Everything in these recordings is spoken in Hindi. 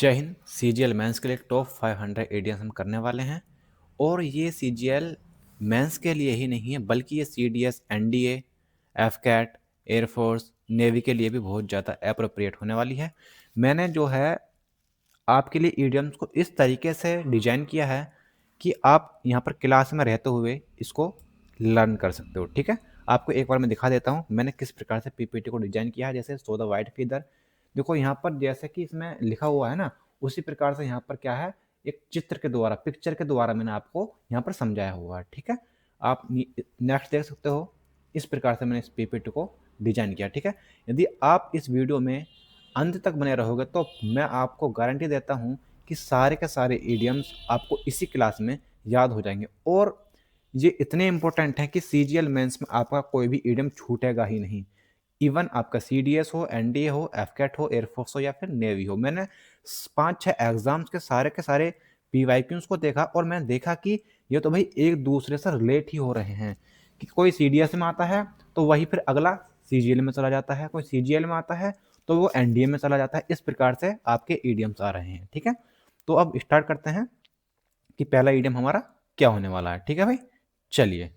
जय हिंद। सीजीएल मेंस के लिए टॉप 500 एडियंस हम करने वाले हैं और ये सीजीएल मेंस के लिए ही नहीं है बल्कि ये CDS, NDA, AFCAT, air force, navy के लिए भी बहुत ज़्यादा अप्रोप्रिएट होने वाली है। मैंने जो है आपके लिए ईडियम्स को इस तरीके से डिजाइन किया है कि आप यहाँ पर क्लास में रहते हुए इसको लर्न कर सकते हो। ठीक है, आपको एक बार मैं दिखा देता हूँ मैंने किस प्रकार से पीपीटी को डिजाइन किया है। जैसे सो द वाइट फीदर, देखो यहाँ पर जैसे कि इसमें लिखा हुआ है ना, उसी प्रकार से यहाँ पर क्या है, एक चित्र के द्वारा, पिक्चर के द्वारा मैंने आपको यहाँ पर समझाया हुआ है। ठीक है, आप नेक्स्ट देख सकते हो, इस प्रकार से मैंने इस पीपीटी को डिजाइन किया। ठीक है, यदि आप इस वीडियो में अंत तक बने रहोगे तो मैं आपको गारंटी देता हूँ कि सारे के सारे इडियम्स आपको इसी क्लास में याद हो जाएंगे। और ये इतने इंपॉर्टेंट हैं कि सीजीएल मेंस में आपका कोई भी इडियम छूटेगा ही नहीं। इवन आपका सीडीएस हो, एनडीए हो, एफकैट हो, एयरफोर्स हो या फिर नेवी हो, मैंने 5-6 एग्जाम्स के सारे पीवाईक्यूज को देखा और मैंने देखा कि ये तो भाई एक दूसरे से रिलेट ही हो रहे हैं। कि कोई सीडीएस में आता है तो वही फिर अगला सीजीएल में चला जाता है, कोई सीजीएल में आता है तो वो एनडीए में चला जाता है। इस प्रकार से आपके ईडियम्स आ रहे हैं। ठीक है, तो अब स्टार्ट करते हैं कि पहला ईडियम हमारा क्या होने वाला है। ठीक है भाई, चलिए।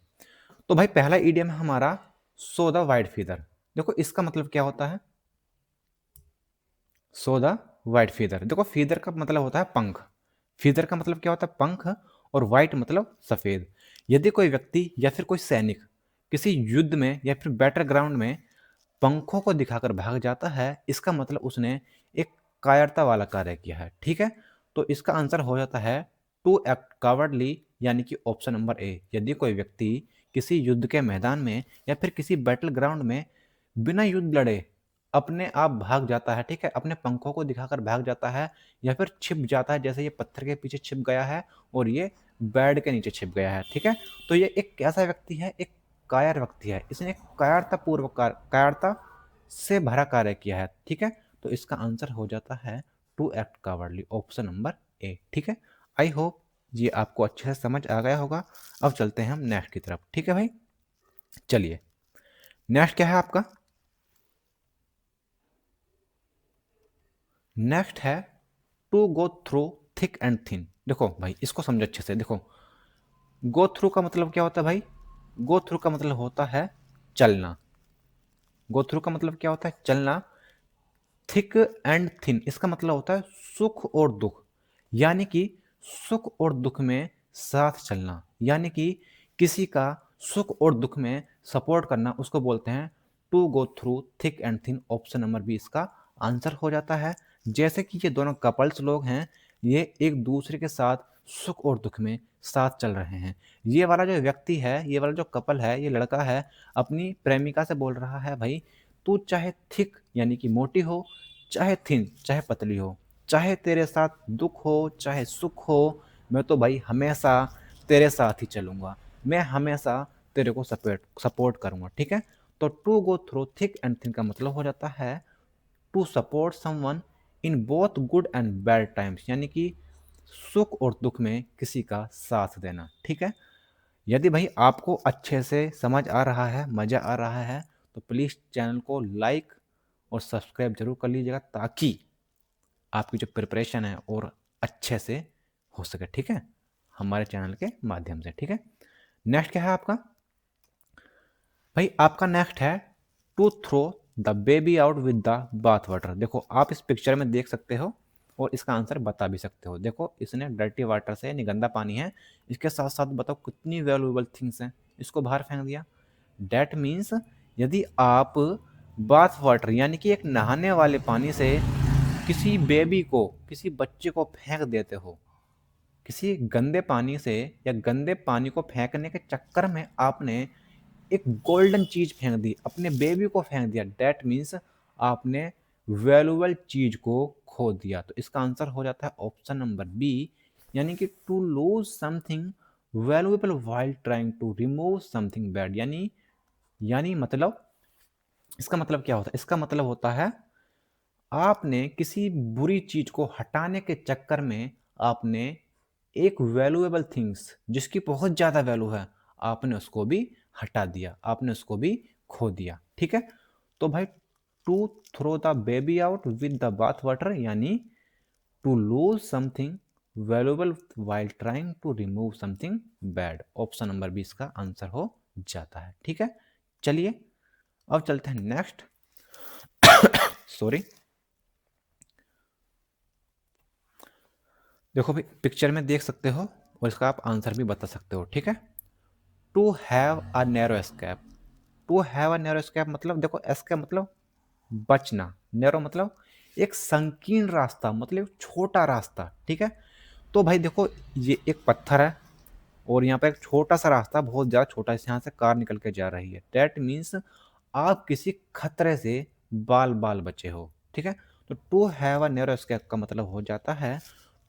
तो भाई पहला ईडियम है हमारा सो द वाइट फीदर। देखो इसका मतलब क्या होता है, सो द वाइट फीदर। देखो फीदर का मतलब होता है पंख, फीदर का मतलब क्या होता है, पंख, और वाइट मतलब सफेद। यदि कोई व्यक्ति या फिर कोई सैनिक किसी युद्ध में या फिर बैटल ग्राउंड में पंखों को दिखाकर भाग जाता है, इसका मतलब उसने एक कायरता वाला कार्य किया है। ठीक है, तो इसका आंसर हो जाता है टू एक्ट कावर्डली, यानी कि ऑप्शन नंबर ए। यदि कोई व्यक्ति किसी युद्ध के मैदान में या फिर किसी बैटल ग्राउंड में बिना युद्ध लड़े अपने आप भाग जाता है, ठीक है, अपने पंखों को दिखाकर भाग जाता है या फिर छिप जाता है, जैसे ये पत्थर के पीछे छिप गया है और ये बेड के नीचे छिप गया है। ठीक है, तो ये एक कैसा व्यक्ति है, एक कायर व्यक्ति है। इसने एक कायरता से भरा कार्य किया है। ठीक है, तो इसका आंसर हो जाता है to act cowardly, option number A. ठीक है, आई होप ये आपको अच्छे से समझ आ गया होगा। अब चलते हैं हम नेक्स्ट की तरफ। ठीक है भाई, चलिए नेक्स्ट क्या है आपका, नेक्स्ट है to go through thick and thin. देखो भाई इसको समझो अच्छे से। देखो गो थ्रू का मतलब क्या होता है भाई, गो थ्रू का मतलब होता है चलना। गो थ्रू का मतलब क्या होता है, चलना। थिक एंड थिन इसका मतलब होता है सुख और दुख, यानी कि सुख और दुख में साथ चलना, यानी कि किसी का सुख और दुख में सपोर्ट करना, उसको बोलते हैं to go through thick and thin. Option number B इसका आंसर हो जाता है। जैसे कि ये दोनों कपल्स लोग हैं, ये एक दूसरे के साथ सुख और दुख में साथ चल रहे हैं। ये वाला जो व्यक्ति है, ये वाला जो कपल है, ये लड़का है, अपनी प्रेमिका से बोल रहा है भाई तू चाहे थिक यानी कि मोटी हो, चाहे थिन चाहे पतली हो, चाहे तेरे साथ दुख हो चाहे सुख हो, मैं तो भाई हमेशा तेरे साथ ही चलूंगा, मैं हमेशा तेरे को सपोर्ट करूंगा। ठीक है, तो to go through thick and thin का मतलब हो जाता है to support someone in both good and bad times, यानी कि सुख और दुख में किसी का साथ देना। ठीक है, यदि भाई आपको अच्छे से समझ आ रहा है, मज़ा आ रहा है, तो प्लीज़ चैनल को लाइक और सब्सक्राइब जरूर कर लीजिएगा ताकि आपकी जो प्रिपरेशन है और अच्छे से हो सके। ठीक है, हमारे चैनल के माध्यम से। ठीक है, नेक्स्ट क्या है आपका भाई, आपका नेक्स्ट है to throw the baby out with the bath water. देखो आप इस पिक्चर में देख सकते हो और इसका आंसर बता भी सकते हो। देखो इसने डर्टी वाटर से, यानी गंदा पानी है, इसके साथ साथ बताओ कितनी वैल्यूएबल थिंग्स हैं, इसको बाहर फेंक दिया। डैट मीन्स यदि आप बाथ वाटर यानी कि एक नहाने वाले पानी से किसी बेबी को, किसी बच्चे को फेंक देते हो, किसी गंदे पानी से या गंदे पानी को फेंकने के चक्कर में आपने एक गोल्डन चीज फेंक दी, अपने बेबी को फेंक दिया, डेट मीन्स आपने वैल्यूएबल चीज को खो दिया। तो इसका आंसर हो जाता है ऑप्शन नंबर बी, यानी कि to lose something valuable while trying to remove something bad. यानी मतलब इसका मतलब क्या होता है, इसका मतलब होता है आपने किसी बुरी चीज को हटाने के चक्कर में आपने एक वैल्यूएबल थिंग्स जिसकी बहुत ज्यादा वैल्यू है, आपने उसको भी हटा दिया, आपने उसको भी खो दिया। ठीक है, तो भाई to throw the baby out with the bath water, यानी to lose something valuable while trying to remove something bad. Option number B इसका आंसर हो जाता है। ठीक है, चलिए अब चलते हैं नेक्स्ट। सॉरी, देखो भाई पिक्चर में देख सकते हो और इसका आप आंसर भी बता सकते हो। ठीक है, to have a narrow escape. To have a narrow escape मतलब देखो, एस्केप मतलब बचना, नैरो मतलब एक संकीर्ण रास्ता, मतलब एक छोटा रास्ता। ठीक है, तो भाई देखो ये एक पत्थर है और यहाँ पे एक छोटा सा रास्ता, बहुत ज़्यादा छोटा, इस यहाँ से कार निकल के जा रही है। डैट मीन्स आप किसी खतरे से बाल बाल बचे हो। ठीक है, तो to have a narrow escape का मतलब हो जाता है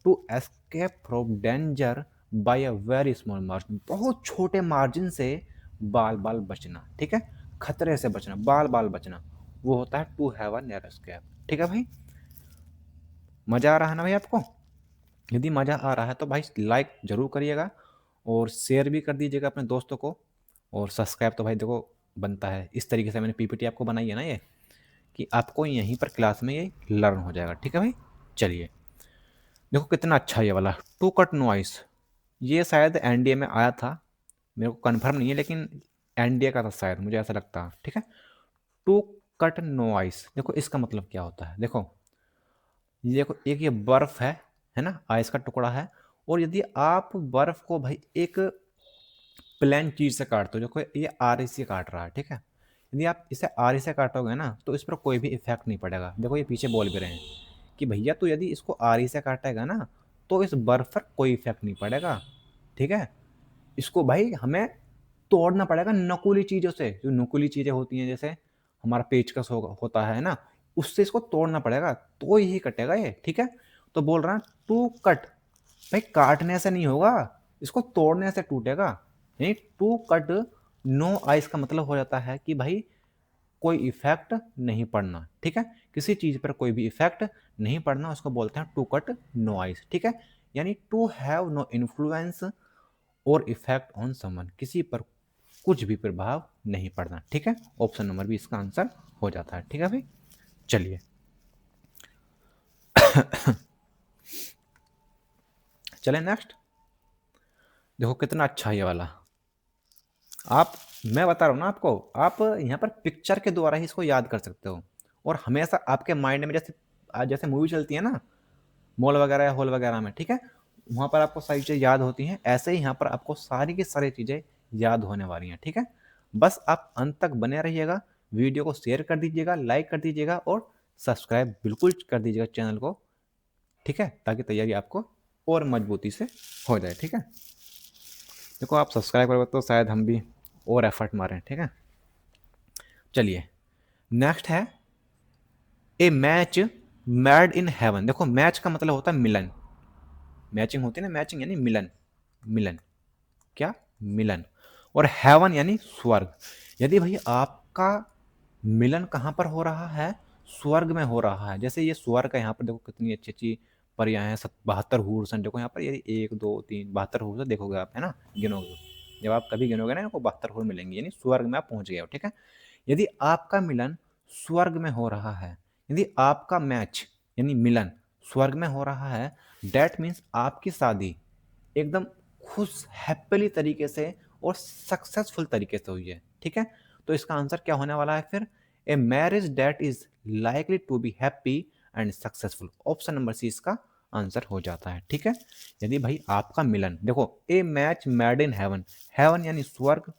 to escape from danger by a very small margin. बहुत छोटे मार्जिन से बाल बाल बचना। ठीक है, खतरे से बचना, बाल बाल बचना, वो होता है to have a narrow escape. ठीक है भाई, मज़ा आ रहा है ना भाई आपको? यदि मज़ा आ रहा है तो भाई लाइक ज़रूर करिएगा और शेयर भी कर दीजिएगा अपने दोस्तों को। और सब्सक्राइब तो भाई देखो बनता है। इस तरीके से मैंने पीपीटी आपको बनाई है ना ये, कि आपको यहीं पर क्लास में ये लर्न हो जाएगा। ठीक है भाई, चलिए देखो कितना अच्छा ये वाला टू कट नॉइस। ये शायद एनडीए में आया था, मेरे को कंफर्म नहीं है, लेकिन एनडीए का था शायद, मुझे ऐसा लगता है। ठीक है, टू कट नॉइस, देखो इसका मतलब क्या होता है। देखो ये देखो, एक ये बर्फ है ना, आइस का टुकड़ा है। और यदि आप बर्फ को भाई एक प्लेन चीज से काटते हो, देखो ये आरी से काट रहा है। ठीक है, यदि आप इसे आरी से काटोगे ना तो इस पर कोई भी इफेक्ट नहीं पड़ेगा। देखो ये पीछे बोल भी रहे हैं कि भैया तो यदि इसको आरी से काटेगा ना तो इस बर्फ पर कोई इफेक्ट नहीं पड़ेगा। ठीक है, इसको भाई हमें तोड़ना पड़ेगा नकुली चीजों से। जो नकुली चीजें होती हैं, जैसे हमारा पेचकस होता है ना, उससे इसको तोड़ना पड़ेगा तो ही कटेगा ये। ठीक है, तो बोल रहा है टू कट, भाई काटने से नहीं होगा, इसको तोड़ने से टूटेगा। नहीं, टू कट नो आइस का मतलब हो जाता है कि भाई कोई इफेक्ट नहीं पड़ना। ठीक है, किसी चीज पर कोई भी इफेक्ट नहीं पड़ना, उसको बोलते हैं टू कट नो आइस। ठीक है, यानी टू हैव नो इन्फ्लुएंस और इफेक्ट ऑन समवन, किसी पर कुछ भी प्रभाव नहीं पड़ना। ठीक है, ऑप्शन नंबर भी इसका आंसर हो जाता है। ठीक है भाई, चलिए चले नेक्स्ट। देखो कितना अच्छा है ये वाला। आप, मैं बता रहा हूँ ना आपको, आप यहाँ पर पिक्चर के द्वारा ही इसको याद कर सकते हो। और हमेशा आपके माइंड में जैसे आज जैसे मूवी चलती है ना मॉल वगैरह या हॉल वगैरह में, ठीक है, वहाँ पर आपको सारी चीज़ें याद होती हैं, ऐसे ही यहाँ पर आपको सारी की सारी चीज़ें याद होने वाली हैं। ठीक है, बस आप अंत तक बने रहिएगा, वीडियो को शेयर कर दीजिएगा, लाइक कर दीजिएगा और सब्सक्राइब बिल्कुल कर दीजिएगा चैनल को। ठीक है, ताकि तैयारी आपको और मजबूती से हो जाए। ठीक है, देखो आप सब्सक्राइब करोगे तो शायद हम भी और एफर्ट मारें। ठीक है, चलिए नेक्स्ट है ए मैच मैड इन हेवन। देखो मैच का मतलब होता है मिलन, मैचिंग होती है ना, मैचिंग यानी मिलन, मिलन क्या, मिलन। और हेवन यानी स्वर्ग। यदि भाई आपका मिलन कहाँ पर हो रहा है, स्वर्ग में हो रहा है। जैसे ये स्वर्ग है, यहाँ पर देखो कितनी अच्छी अच्छी परियां हैं, 72 हूर्स हैं। देखो यहाँ पर यदि 1 2 3 72 हूर्स देखोगे आप, है ना, गिनोगे, जब आप कभी गिनोगे ना आपको 72 हूर मिलेंगे, यानी स्वर्ग में आप पहुंच गए हो। ठीक है, यदि आपका मिलन स्वर्ग में हो रहा है, यदि आपका मैच यानी मिलन स्वर्ग में हो रहा है, डेट मीन्स आपकी शादी एकदम खुश हैप्पीली तरीके से और सक्सेसफुल तरीके से हुई है। ठीक है, तो इसका आंसर क्या होने वाला है फिर, a marriage that is likely to be happy and successful. Option number C इसका आंसर हो जाता है। ठीक है, यदि भाई आपका मिलन, देखो a match made in heaven, heaven यानी स्वर्ग,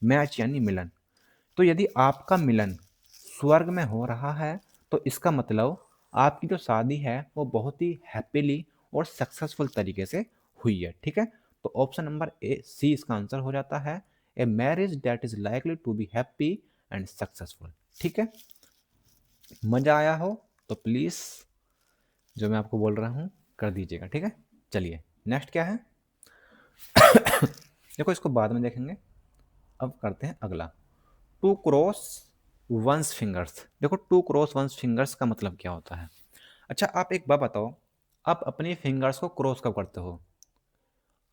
मैच यानी मिलन, तो यदि आपका मिलन स्वर्ग में हो रहा है तो इसका मतलब आपकी जो शादी है वो बहुत ही हैप्पीली और सक्सेसफुल तरीके से हुई है। ठीक है, तो ऑप्शन नंबर ए सी इसका आंसर हो जाता है, a marriage that is likely to be happy and successful. ठीक है, मजा आया हो तो प्लीज जो मैं आपको बोल रहा हूँ कर दीजिएगा। ठीक है, चलिए नेक्स्ट क्या है। देखो इसको बाद में देखेंगे, अब करते हैं अगला। To cross one's fingers. देखो टू क्रॉस वंस फिंगर्स का मतलब क्या होता है। अच्छा आप एक बात बताओ, आप अपनी फिंगर्स को क्रॉस कब करते हो?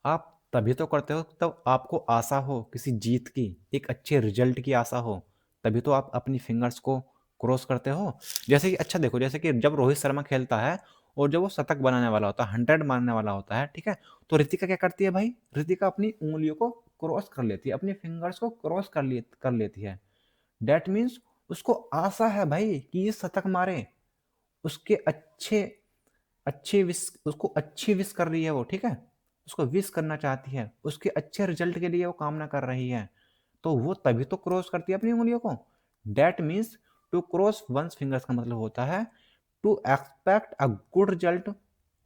आप तभी तो करते हो तब आपको आशा हो किसी जीत की, एक अच्छे रिजल्ट की आशा हो, तभी तो आप अपनी फिंगर्स को क्रॉस करते हो। जैसे कि अच्छा देखो, जैसे कि जब रोहित शर्मा खेलता है और जब वो शतक बनाने वाला होता है, 100 मारने वाला होता है, ठीक है, तो ऋतिका क्या करती है भाई, ऋतिका अपनी उंगलियों को क्रॉस कर लेती है, अपनी फिंगर्स को क्रॉस कर लेती है। दैट मीन्स उसको आशा है भाई कि ये शतक मारे, उसके अच्छे अच्छे विश, उसको अच्छी विश कर रही है वो, ठीक है, उसको विश करना चाहती है, उसके अच्छे रिजल्ट के लिए वो कामना कर रही है, तो वो तभी तो क्रॉस करती है अपनी उंगलियों को। That means to cross one's fingers का मतलब होता है to expect a good result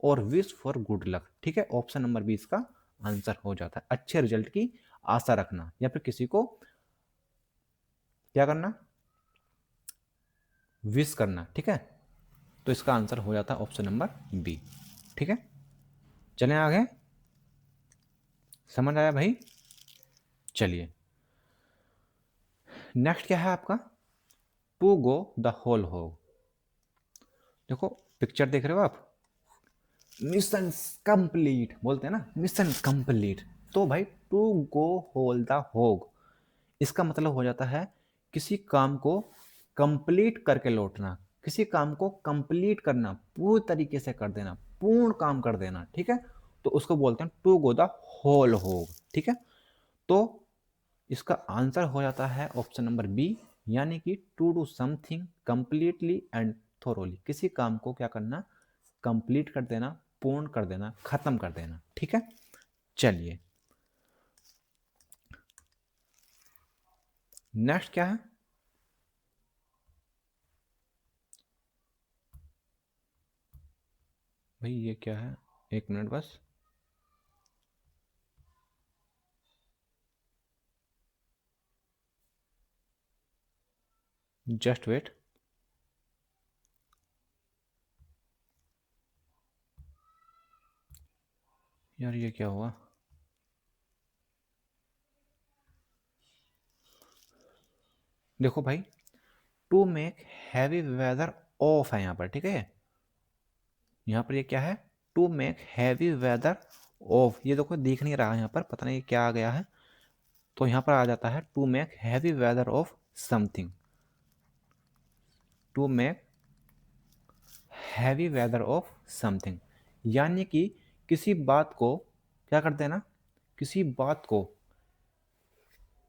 और विश फॉर गुड लक, ठीक है। ऑप्शन नंबर 20 का आंसर हो जाता है अच्छे रिजल्ट की आशा रखना, या फिर किसी को क्या करना, विश करना, ठीक है। तो इसका आंसर हो जाता है ऑप्शन नंबर बी, ठीक है। चलें आगे, समझ आया भाई। चलिए नेक्स्ट क्या है आपका, टू गो द होल होग। देखो पिक्चर देख रहे हो आप, मिशन कंप्लीट बोलते हैं ना, मिशन कंप्लीट। तो भाई टू गो होल द होग, इसका मतलब हो जाता है किसी काम को कंप्लीट करके लौटना, किसी काम को कंप्लीट करना, पूरी तरीके से कर देना, पूर्ण काम कर देना, ठीक है। तो उसको बोलते हैं टू गो द होल होग, ठीक है। तो इसका आंसर हो जाता है ऑप्शन नंबर बी, यानी कि to do something completely and thoroughly, किसी काम को क्या करना, कंप्लीट कर देना, पूर्ण कर देना, खत्म कर देना, ठीक है। चलिए नेक्स्ट क्या है भाई, ये क्या है, एक मिनट बस। Just wait. यार ये क्या हुआ, देखो भाई, to make heavy weather of है यहाँ पर, ठीक है। यहाँ पर ये क्या है, to make heavy weather of, ये देखो दिख नहीं रहा है यहाँ पर, पता नहीं क्या आ गया है। तो यहाँ पर आ जाता है to make heavy weather of something, to make heavy weather of something, यानी कि किसी बात को क्या कर देना, किसी बात को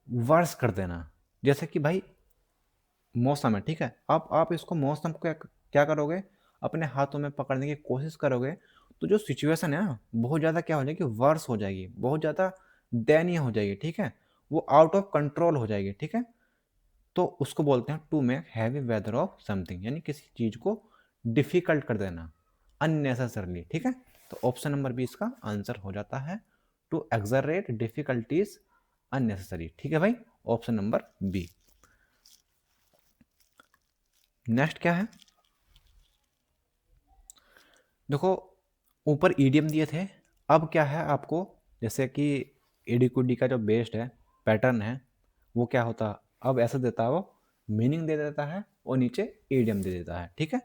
वर्स कर देना। जैसे कि भाई मौसम है, ठीक है, अब आप इसको मौसम को क्या क्या करोगे, अपने हाथों में पकड़ने की कोशिश करोगे, तो जो सिचुएशन है ना बहुत ज़्यादा क्या हो जाएगी, वर्स हो जाएगी, बहुत ज़्यादा दयनीय हो जाएगी, ठीक है, वो आउट ऑफ कंट्रोल हो जाएगी, ठीक है। तो उसको बोलते हैं to make heavy weather of something, यानी किसी चीज़ को डिफिकल्ट कर देना अननेसेसरली, ठीक है। तो ऑप्शन नंबर बी इसका आंसर हो जाता है टू एक्सरेट डिफिकल्टीज अननेसेसरी, ठीक है भाई, ऑप्शन नंबर बी। नेक्स्ट क्या है, देखो ऊपर ईडीएम दिए थे, अब क्या है आपको, जैसे कि एडीक्यूडी का जो बेस्ड है पैटर्न है, वो क्या होता है, अब ऐसा देता है वो, मीनिंग दे देता है और नीचे ईडीएम दे देता है, ठीक है।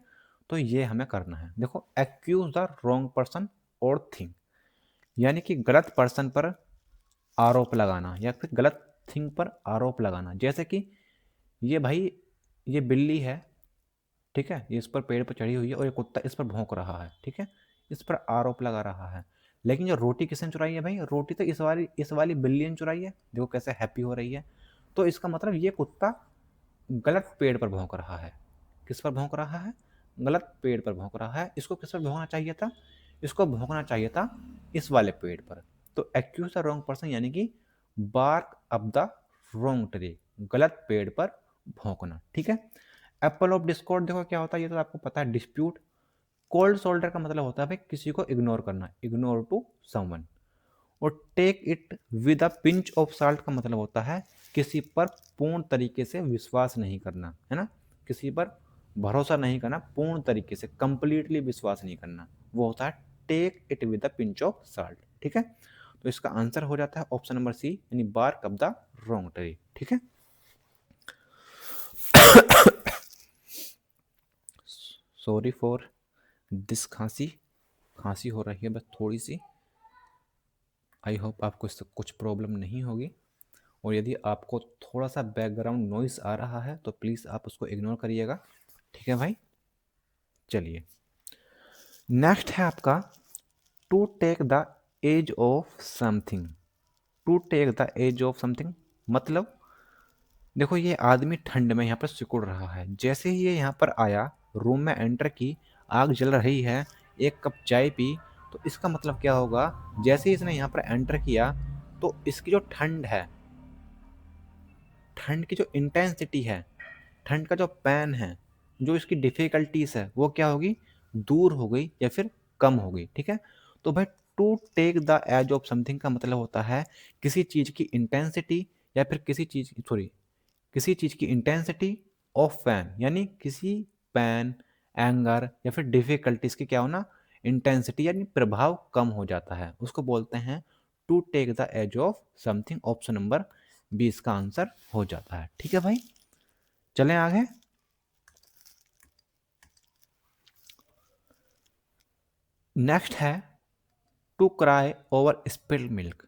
तो ये हमें करना है, देखो एक्यूज द रॉन्ग पर्सन और थिंग, यानी कि गलत पर्सन पर आरोप लगाना या फिर गलत थिंग पर आरोप लगाना। जैसे कि ये भाई, ये बिल्ली है, ठीक है, ये इस पर पेड़ पर चढ़ी हुई है और ये कुत्ता इस पर भौंक रहा है, ठीक है, इस पर आरोप लगा रहा है। लेकिन जो रोटी किसने चुराई है भाई, रोटी तो इस वाली बिल्ली ने चुराई है, देखो कैसे हैप्पी हो रही है। तो इसका मतलब ये कुत्ता गलत पेड़ पर भौंक रहा है, किस पर भौंक रहा है, गलत पेड़ पर भौंक रहा है। इसको किस पर भौंकना चाहिए था, इसको भौंकना चाहिए था इस वाले पेड़ पर। तो एक्यूज द रॉन्ग पर्सन, यानी कि bark up the wrong tree, गलत पेड़ पर भौंकना, ठीक है। एप्पल ऑफ डिस्कॉर्ड देखो क्या होता है, ये तो आपको पता है, डिस्प्यूट। कोल्ड शोल्डर का मतलब होता है भाई किसी को इग्नोर करना, इग्नोर टू समवन। और take it with a pinch of salt का मतलब होता है किसी पर पूर्ण तरीके से विश्वास नहीं करना, है ना, किसी पर भरोसा नहीं करना, पूर्ण तरीके से कंप्लीटली विश्वास नहीं करना, वो होता है take it with a pinch of salt, ठीक है। तो इसका आंसर हो जाता है ऑप्शन नंबर सी, यानी bark up the wrong tree, ठीक है। सॉरी फॉर दिस खांसी, खांसी हो रही है बस थोड़ी सी। आई होप आपको इससे कुछ प्रॉब्लम नहीं होगी, और यदि आपको थोड़ा सा बैकग्राउंड नॉइस आ रहा है तो प्लीज़ आप उसको इग्नोर करिएगा, ठीक है भाई। चलिए नेक्स्ट है आपका to take the edge off something. To take the edge off something मतलब देखो ये आदमी ठंड में यहाँ पर सिकुड़ रहा है। जैसे ही ये यहाँ पर आया, रूम में एंटर की, आग जल रही है, एक कप चाय पी, तो इसका मतलब क्या होगा, जैसे ही इसने यहाँ पर एंटर किया तो इसकी जो ठंड है, ठंड की जो इंटेंसिटी है, ठंड का जो पैन है, जो इसकी डिफिकल्टीज है, वो क्या होगी, दूर हो गई या फिर कम हो गई। ठीक है, तो भाई to take the edge off something का मतलब होता है किसी चीज की इंटेंसिटी या फिर किसी चीज, सॉरी, किसी चीज की इंटेंसिटी ऑफ पैन, यानी किसी पैन, एंगर या फिर डिफिकल्टीज की क्या होना, इंटेंसिटी यानी प्रभाव कम हो जाता है, उसको बोलते हैं to take the edge off something. Option number 20 का आंसर हो जाता है। ठीक है भाई, चलें आगे। नेक्स्ट है to cry over spilled milk.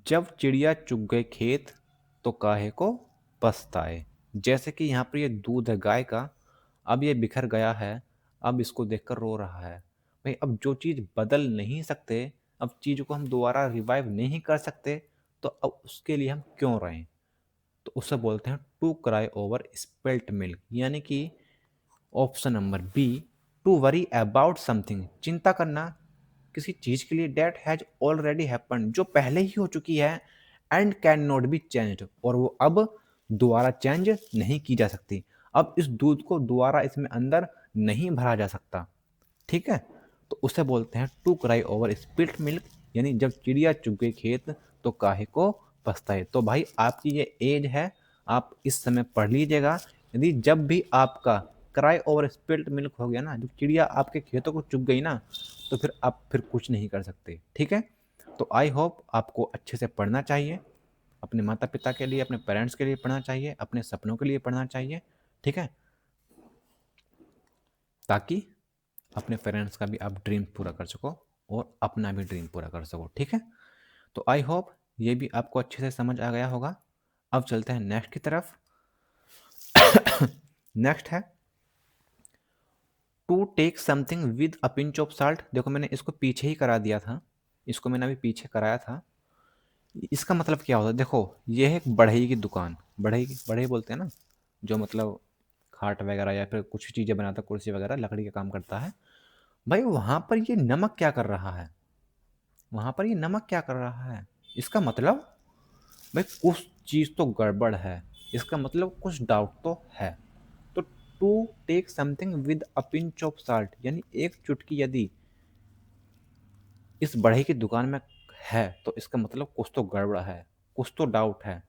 जब चिड़िया चुग गए खेत तो काहे को पछताए। जैसे कि यहाँ पर ये दूध है गाय का, अब ये बिखर गया है, अब इसको देखकर रो रहा है। भाई अब जो चीज़ बदल नहीं सकते, अब चीज़ को हम दोबारा रिवाइव नहीं कर सकते, तो अब उसके लिए हम क्यों रहें। तो उसे बोलते हैं to cry over spilt milk, यानी कि option number B, to worry about something, चिंता करना किसी चीज के लिए डेट हैज ऑलरेडी हैपन, जो पहले ही हो चुकी है, and can not be changed, और वो अब दोबारा चेंज नहीं की जा सकती। अब इस दूध को दोबारा इसमें अंदर नहीं भरा जा सकता। ठीक है, तो उसे बोलते हैं to cry over spilt milk, यानी जब चिड़िया चुग गई खेत तो काहे को पछताए। तो भाई आपकी ये एज है, आप इस समय पढ़ लीजिएगा। यदि जब भी आपका क्राई ओवर स्पिल्ट मिल्क हो गया ना, जब चिड़िया आपके खेतों को चुग गई ना, तो फिर आप फिर कुछ नहीं कर सकते। ठीक है, तो आई होप आपको अच्छे से पढ़ना चाहिए, अपने माता पिता के लिए, अपने पेरेंट्स के लिए पढ़ना चाहिए, अपने सपनों के लिए पढ़ना चाहिए। ठीक है, ताकि अपने पेरेंट्स का भी आप ड्रीम पूरा कर सको और अपना भी ड्रीम पूरा कर सको। ठीक है, तो आई होप ये भी आपको अच्छे से समझ आ गया होगा। अब चलते हैं नेक्स्ट की तरफ। नेक्स्ट है to take something with a pinch of salt. देखो मैंने इसको पीछे ही करा दिया था, इसको मैंने अभी पीछे कराया था। इसका मतलब क्या होता है, देखो ये है एक बढ़ई की दुकान, बढ़ई, बढ़ई बोलते हैं ना, जो मतलब खाट वगैरह या फिर कुछ चीज़ें बनाता, कुर्सी वगैरह लकड़ी का काम करता है। भाई वहां पर ये नमक क्या कर रहा है, वहां पर ये नमक क्या कर रहा है, इसका मतलब भाई कुछ चीज तो गड़बड़ है, इसका मतलब कुछ डाउट तो है। तो to take something with a pinch of salt, यानी एक चुटकी यदि इस बढ़ई की दुकान में है तो इसका मतलब कुछ तो गड़बड़ है, कुछ तो डाउट है।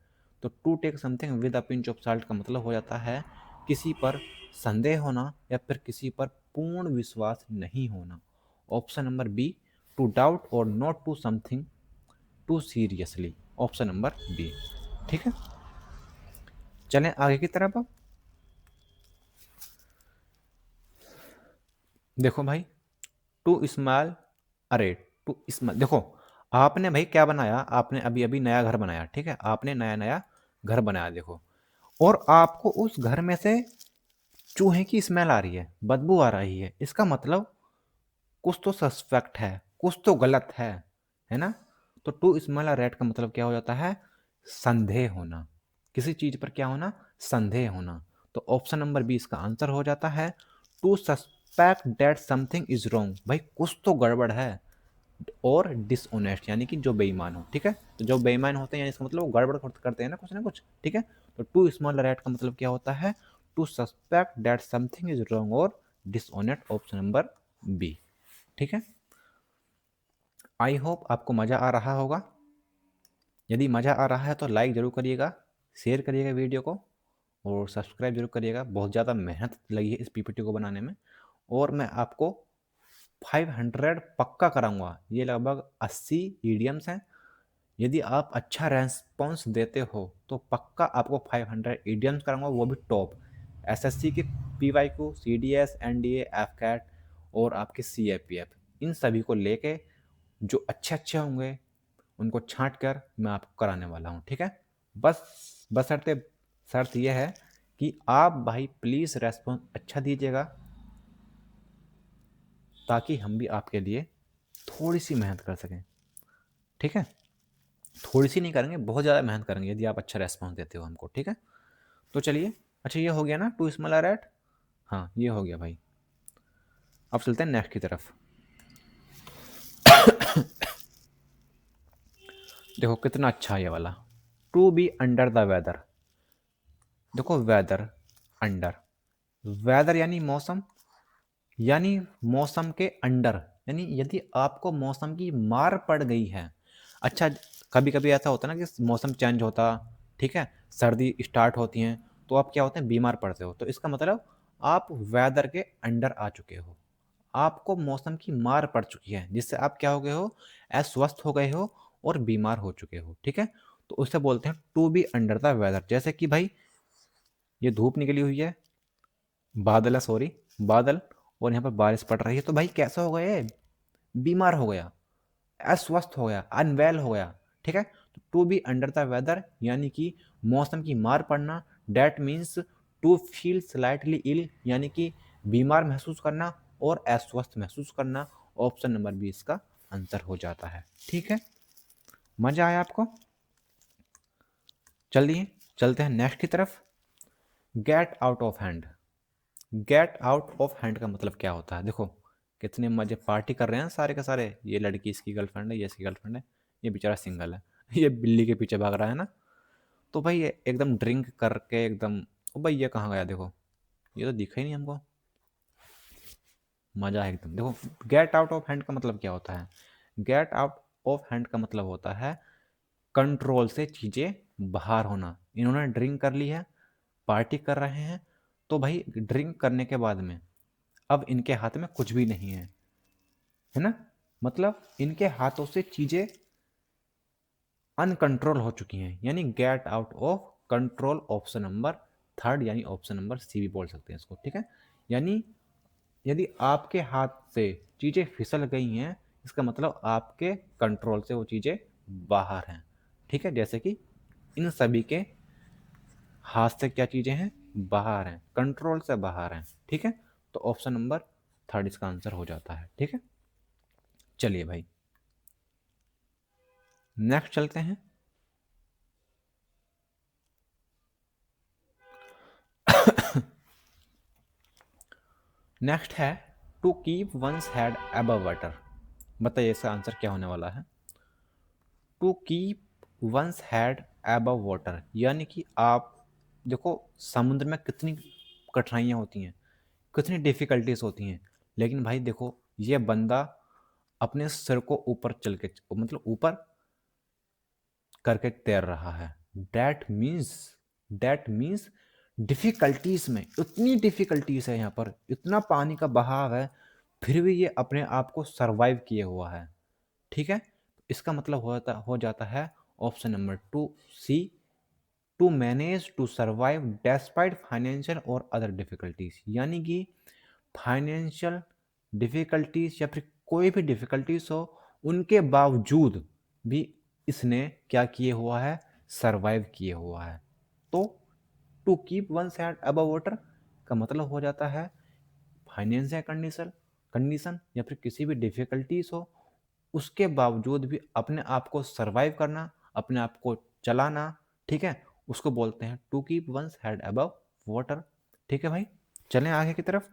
तो to take something with a pinch of salt का मतलब हो जाता है किसी पर संदेह होना या फिर किसी पर पूर्ण विश्वास नहीं होना। Option number B, to doubt और not to something too seriously. Option number B. ठीक है, चलें आगे की तरफ। अब देखो भाई, टू स्मॉल, अरे टू स्मॉल, देखो आपने भाई क्या बनाया, आपने अभी अभी नया घर बनाया। ठीक है, आपने नया नया घर बनाया, देखो, और आपको उस घर में से चूहे की स्मेल आ रही है, बदबू आ रही है, इसका मतलब कुछ तो सस्पेक्ट है, कुछ तो गलत है ना। तो टू स्मेल अ रैट का मतलब क्या हो जाता है, संदेह होना, किसी चीज पर क्या होना, संदेह होना। तो ऑप्शन नंबर बी इसका आंसर हो जाता है to suspect that something is wrong, भाई कुछ तो गड़बड़ है। और डिसऑनेस्ट यानी कि जो बेईमान हो। ठीक है, तो जो बेईमान होते हैं इसका मतलब वो गड़बड़ करते हैं ना कुछ। ठीक है, तो टू स्मॉल रैट का मतलब क्या होता है, to suspect that something is wrong और डिसऑनेस्ट। Option number B. ठीक है, आई होप आपको मज़ा आ रहा होगा। यदि मज़ा आ रहा है तो लाइक ज़रूर करिएगा, शेयर करिएगा वीडियो को, और सब्सक्राइब जरूर करिएगा। बहुत ज़्यादा मेहनत लगी है इस पीपीटी को बनाने में, और मैं आपको 500 पक्का कराऊंगा। ये लगभग 80 ईडियम्स हैं, यदि आप अच्छा रेस्पॉन्स देते हो तो पक्का आपको 500 ईडियम्स कराऊंगा, वो भी टॉप एसएससी के, पीवाईक्यू, सीडीएस, एनडीए, एफकैट और आपके सीएपीएफ, इन सभी को लेके जो अच्छे अच्छे होंगे उनको छांट कर मैं आपको कराने वाला हूँ। ठीक है, बस बशर्ते शर्त यह है कि आप भाई प्लीज़ रेस्पॉन्स अच्छा दीजिएगा। ताकि हम भी आपके लिए थोड़ी सी मेहनत कर सकें, ठीक है। थोड़ी सी नहीं करेंगे, बहुत ज़्यादा मेहनत करेंगे यदि आप अच्छा रेस्पॉन्स देते हो हमको, ठीक है। तो चलिए, अच्छा ये हो गया ना टू स्मॉल आर एट, हाँ ये हो गया भाई। अब चलते हैं नेक्स्ट की तरफ। देखो कितना अच्छा है ये वाला, to be under the weather. देखो वेदर, अंडर, वेदर यानी मौसम, यानी मौसम के अंडर, यानी यदि आपको मौसम की मार पड़ गई है। अच्छा, कभी कभी ऐसा होता है ना कि मौसम चेंज होता, ठीक है, सर्दी स्टार्ट होती हैं, तो आप क्या होते हैं, बीमार पड़ते हो, तो इसका मतलब आप वेदर के अंडर आ चुके हो, आपको मौसम की मार पड़ चुकी है, जिससे आप क्या हो गए हो, अस्वस्थ हो गए हो और बीमार हो चुके हो, ठीक है। तो उसे बोलते हैं to be under the weather. जैसे कि भाई ये धूप निकली हुई है, बादल है, सॉरी, बादल, और यहाँ पर बारिश पड़ रही है, तो भाई कैसा हो गया, बीमार हो गया, अस्वस्थ हो गया, अनवेल हो गया, ठीक है। तो to be under the weather यानी कि मौसम की मार पड़ना, that means to feel slightly ill, यानी कि बीमार महसूस करना और अस्वस्थ महसूस करना। ऑप्शन नंबर बी इसका आंसर हो जाता है, ठीक है। मजा आया आपको? चलिए चलते हैं नेक्स्ट की तरफ। Get out of hand. Get out of hand का मतलब क्या होता है? देखो कितने मजे पार्टी कर रहे हैं सारे के सारे, ये लड़की इसकी गर्लफ्रेंड है, ये इसकी गर्लफ्रेंड है, ये बेचारा सिंगल है, ये बिल्ली के पीछे भाग रहा है ना। तो भाई ये एकदम ड्रिंक करके एकदम, ओ भाई ये कहाँ गया, देखो ये तो दिखा ही नहीं हमको। मजा है एकदम। देखो गेट आउट ऑफ हैंड का मतलब क्या होता है? गेट आउट ऑफ हैंड का मतलब होता है कंट्रोल से चीजें बाहर होना। इन्होंने ड्रिंक कर ली है, पार्टी कर रहे हैं, तो भाई ड्रिंक करने के बाद में अब इनके हाथ में कुछ भी नहीं है ना, मतलब इनके हाथों से चीजें अनकंट्रोल हो चुकी हैं, यानी get out of control. Option number third, यानी ऑप्शन नंबर सी भी बोल सकते हैं इसको, ठीक है। यानी यदि आपके हाथ से चीजें फिसल गई हैं, इसका मतलब आपके कंट्रोल से वो चीजें बाहर हैं, ठीक है। जैसे कि इन सभी के हाथ से क्या चीजें हैं, बाहर हैं, कंट्रोल से बाहर हैं, ठीक है। तो ऑप्शन नंबर थर्ड इसका आंसर हो जाता है, ठीक है। चलिए भाई नेक्स्ट चलते हैं। नेक्स्ट है to keep one's head above water. बताइए इसका आंसर क्या होने वाला है? To keep one's head above water, यानी कि आप देखो समुद्र में कितनी कठिनाइयाँ होती हैं, कितनी डिफिकल्टीज होती हैं, लेकिन भाई देखो ये बंदा अपने सिर को ऊपर चल के, मतलब ऊपर करके तैर रहा है। दैट मीन्स डिफिकल्टीज में इतनी डिफिकल्टीज है, यहाँ पर इतना पानी का बहाव है, फिर भी ये अपने आप को सरवाइव किए हुआ है, ठीक है। इसका मतलब हो जाता है option number to C, to manage to survive despite financial और अदर डिफिकल्टीज, यानी कि फाइनेंशियल डिफिकल्टीज या फिर कोई भी डिफिकल्टीज हो, उनके बावजूद भी इसने क्या किए हुआ है, सरवाइव किए हुआ है। तो to keep one head above water का मतलब हो जाता है फाइनेंशियल कंडीशन कंडीशन या फिर किसी भी डिफिकल्टीज हो, उसके बावजूद भी अपने आप को सरवाइव करना, अपने आप को चलाना, ठीक है, उसको बोलते हैं to keep one's head above water, ठीक है भाई। चलें आगे की तरफ,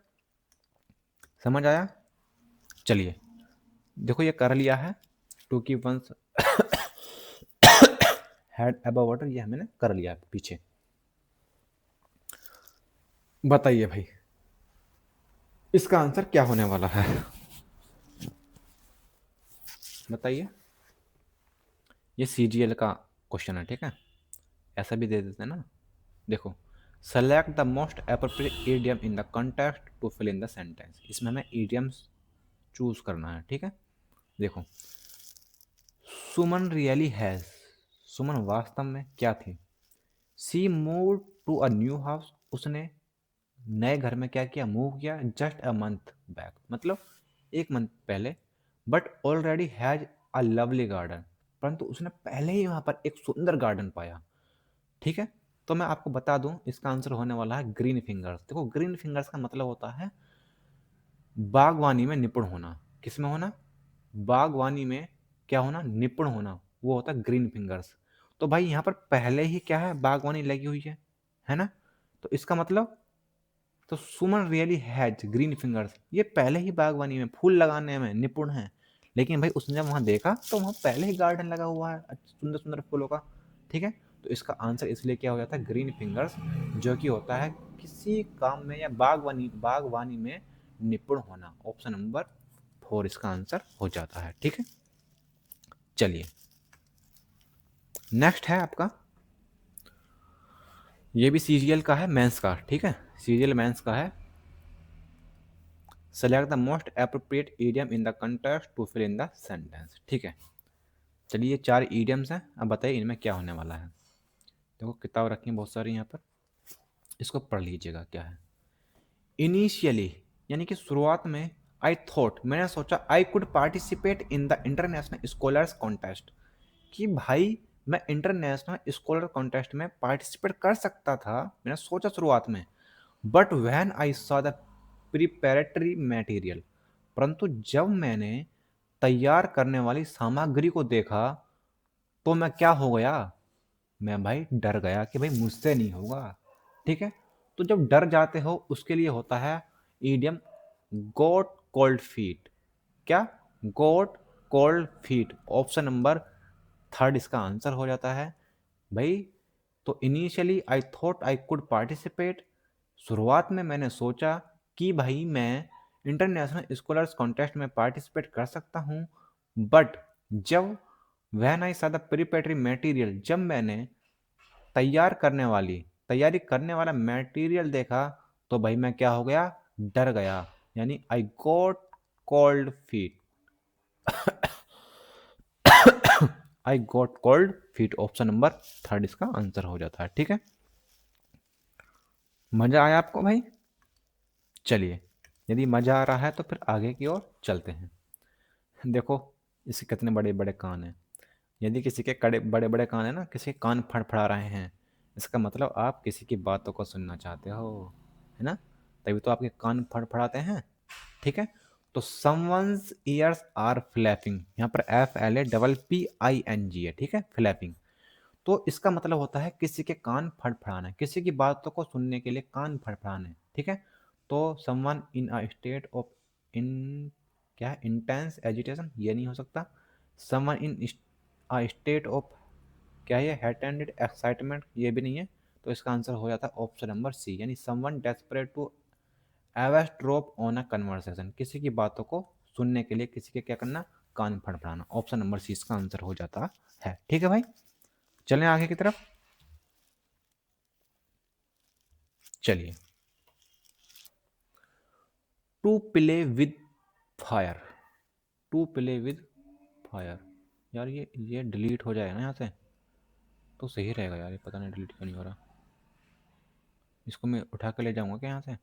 समझ आया? चलिए देखो ये कर लिया है, to keep one's head above water, ये हमने कर लिया पीछे। बताइए भाई इसका आंसर क्या होने वाला है? बताइए, ये सीजीएल का क्वेश्चन है, ठीक है, ऐसा भी दे देते हैं ना। देखो, select the most appropriate idiom in the context to fill in the sentence. इसमें हमें ईडियम्स चूज करना है, ठीक है। देखो, सुमन रियली हैज, सुमन वास्तव में क्या थी? She move to a new house, उसने नए घर में क्या किया, मूव किया, जस्ट अ मंथ बैक, मतलब एक मंथ पहले। But already has a lovely garden, परंतु उसने पहले ही वहां पर एक सुंदर गार्डन पाया, ठीक है। तो मैं आपको बता दूं इसका आंसर होने वाला है ग्रीन फिंगर्स। देखो ग्रीन फिंगर्स का मतलब होता है बागवानी में निपुण होना, किस में होना, बागवानी में क्या होना, निपुण होना, वो होता है ग्रीन फिंगर्स। तो भाई यहाँ पर पहले ही क्या है, बागवानी लगी हुई है ना। तो इसका मतलब, तो सुमन रियली हैज ग्रीन फिंगर्स, ये पहले ही बागवानी में फूल लगाने में निपुण है। लेकिन भाई उसने जब वहां देखा तो वहां पहले ही गार्डन लगा हुआ है सुंदर सुंदर फूलों का। ठीक है, तो इसका आंसर इसलिए क्या हो जाता है, ग्रीन फिंगर्स, जो कि होता है किसी काम में या बागवानी बागवानी में निपुण होना। ऑप्शन नंबर 4 इसका आंसर हो जाता है। ठीक है, चलिए नेक्स्ट है आपका, ये भी सीजीएल का है, मेंस का। ठीक है, सीजीएल मेंस का है। Select the most appropriate idiom in the context to fill in the sentence. ठीक है, चलिए 4 इडियम्स हैं, अब बताइए इनमें क्या होने वाला है। देखो किताब रखी है बहुत सारी यहाँ पर, इसको पढ़ लीजिएगा क्या है। इनिशियली यानी कि शुरुआत में, आई थॉट मैंने सोचा, I could participate in the international scholars contest, कि भाई मैं इंटरनेशनल स्कॉलर कॉन्टेस्ट में पार्टिसिपेट कर सकता था, मैंने सोचा शुरुआत में। But when I saw the preparatory material, परंतु जब मैंने तैयार करने वाली सामग्री को देखा तो मैं क्या हो गया, मैं भाई डर गया कि भाई मुझसे नहीं होगा। ठीक है, तो जब डर जाते हो उसके लिए होता है ईडियम गॉट कोल्ड फीट। क्या, got cold feet, option number 3 इसका आंसर हो जाता है भाई। तो initially I thought I could participate, शुरुआत में मैंने सोचा कि भाई मैं इंटरनेशनल स्कॉलर्स कॉन्टेस्ट में पार्टिसिपेट कर सकता हूँ। बट जब वैन आई सा द प्रिपरेटरी मटेरियल, जब मैंने तैयारी करने वाला मटेरियल देखा तो भाई मैं क्या हो गया, डर गया, यानी I got cold feet. I got cold feet, option number 3 इसका आंसर हो जाता है। ठीक है, मजा आया आपको भाई। चलिए, यदि मजा आ रहा है तो फिर आगे की ओर चलते हैं। देखो इसके कितने बड़े बड़े कान हैं, यदि किसी के कड़े बड़े बड़े कान है ना, किसी के कान फड़फड़ा रहे हैं, इसका मतलब आप किसी की बातों को सुनना चाहते हो, है ना, तभी तो आपके कान फड़फड़ाते हैं। ठीक है, तो समवंस ईयर्स आर फ्लैपिंग, यहाँ पर FLAPPING है। ठीक है, फ्लैपिंग, तो इसका मतलब होता है किसी के कान फड़फड़ाना, किसी की बातों को सुनने के लिए कान फड़फड़ाने। ठीक है, तो someone in a state of in, क्या है, इंटेंस एजिटेशन, ये नहीं हो सकता। Someone in a state of, क्या है, हेटेंडेड एक्साइटमेंट, ये भी नहीं है। तो इसका आंसर हो जाता है ऑप्शन नंबर सी, यानी someone desperate to eavesdrop on a conversation, किसी की बातों को सुनने के लिए किसी के क्या करना, कान फड़फड़ाना। ऑप्शन नंबर सी इसका आंसर हो जाता है। ठीक है भाई, चलें आगे की तरफ। चलिए, to play with fire, to play with fire, यार ये डिलीट हो जाएगा ना यहाँ से तो सही रहेगा यार, ये पता नहीं डिलीट क्यों नहीं हो रहा। इसको मैं उठा के ले जाऊँगा क्या यहाँ से,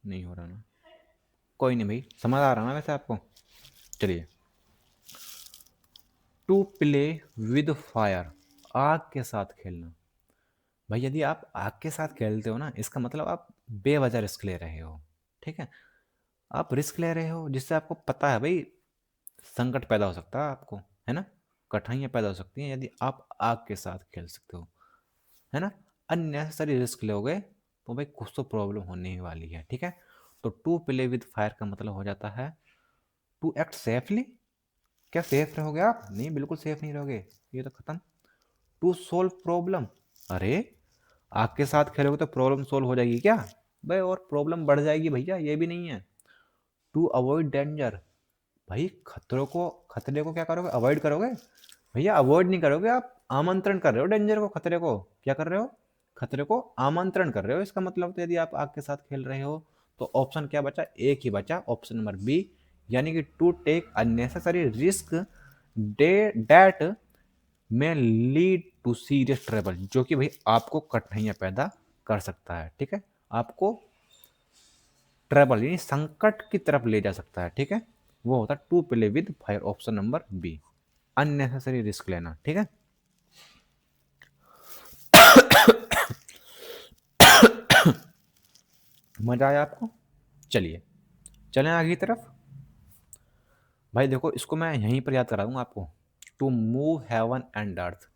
नहीं हो रहा ना, कोई नहीं भाई, समझ आ रहा ना वैसे आपको। चलिए, टू प्ले विद फायर, आग के साथ खेलना। भाई यदि आप आग के साथ खेलते हो ना, इसका मतलब आप बेवजह रिस्क ले रहे हो। ठीक है, आप रिस्क ले रहे हो जिससे आपको पता है भाई संकट पैदा हो सकता है आपको, है ना, कठिनाइयाँ पैदा हो सकती हैं यदि आप आग के साथ खेल सकते हो, है ना। अननेसेसरी रिस्क लोगे तो भाई कुछ तो प्रॉब्लम होने ही वाली है। ठीक है, तो टू प्ले विद फायर का मतलब हो जाता है टू एक्ट सेफली। क्या सेफ रहोगे आप, नहीं बिल्कुल सेफ नहीं रहोगे, ये तो खत्म। टू सोल्व प्रॉब्लम, अरे आग के साथ खेलोगे तो प्रॉब्लम सोल्व हो जाएगी क्या, भाई और प्रॉब्लम बढ़ जाएगी भैया, ये भी नहीं है। टू अवॉइड डेंजर, भाई खतरे को क्या करोगे, अवॉइड करोगे, भैया अवॉइड नहीं करोगे आप, आमंत्रण कर रहे हो डेंजर को, खतरे को क्या कर रहे हो, खतरे को आमंत्रण कर रहे हो। इसका मतलब तो यदि आप आग के साथ खेल रहे हो तो ऑप्शन क्या बचा, एक ही बचा, ऑप्शन नंबर बी, यानी कि to take unnecessary risk that may lead to serious trouble, जो कि भाई आपको कठिनाइयां पैदा कर सकता है। ठीक है, आपको ट्रेबल यानी संकट की तरफ ले जा सकता है। ठीक है, वो होता है to play with fire, option number B, unnecessary risk लेना। ठीक है, मजा आया आपको। चलिए चलें आगे की तरफ। भाई देखो इसको मैं यहीं पर याद करा दूंगा आपको। To move heaven and earth.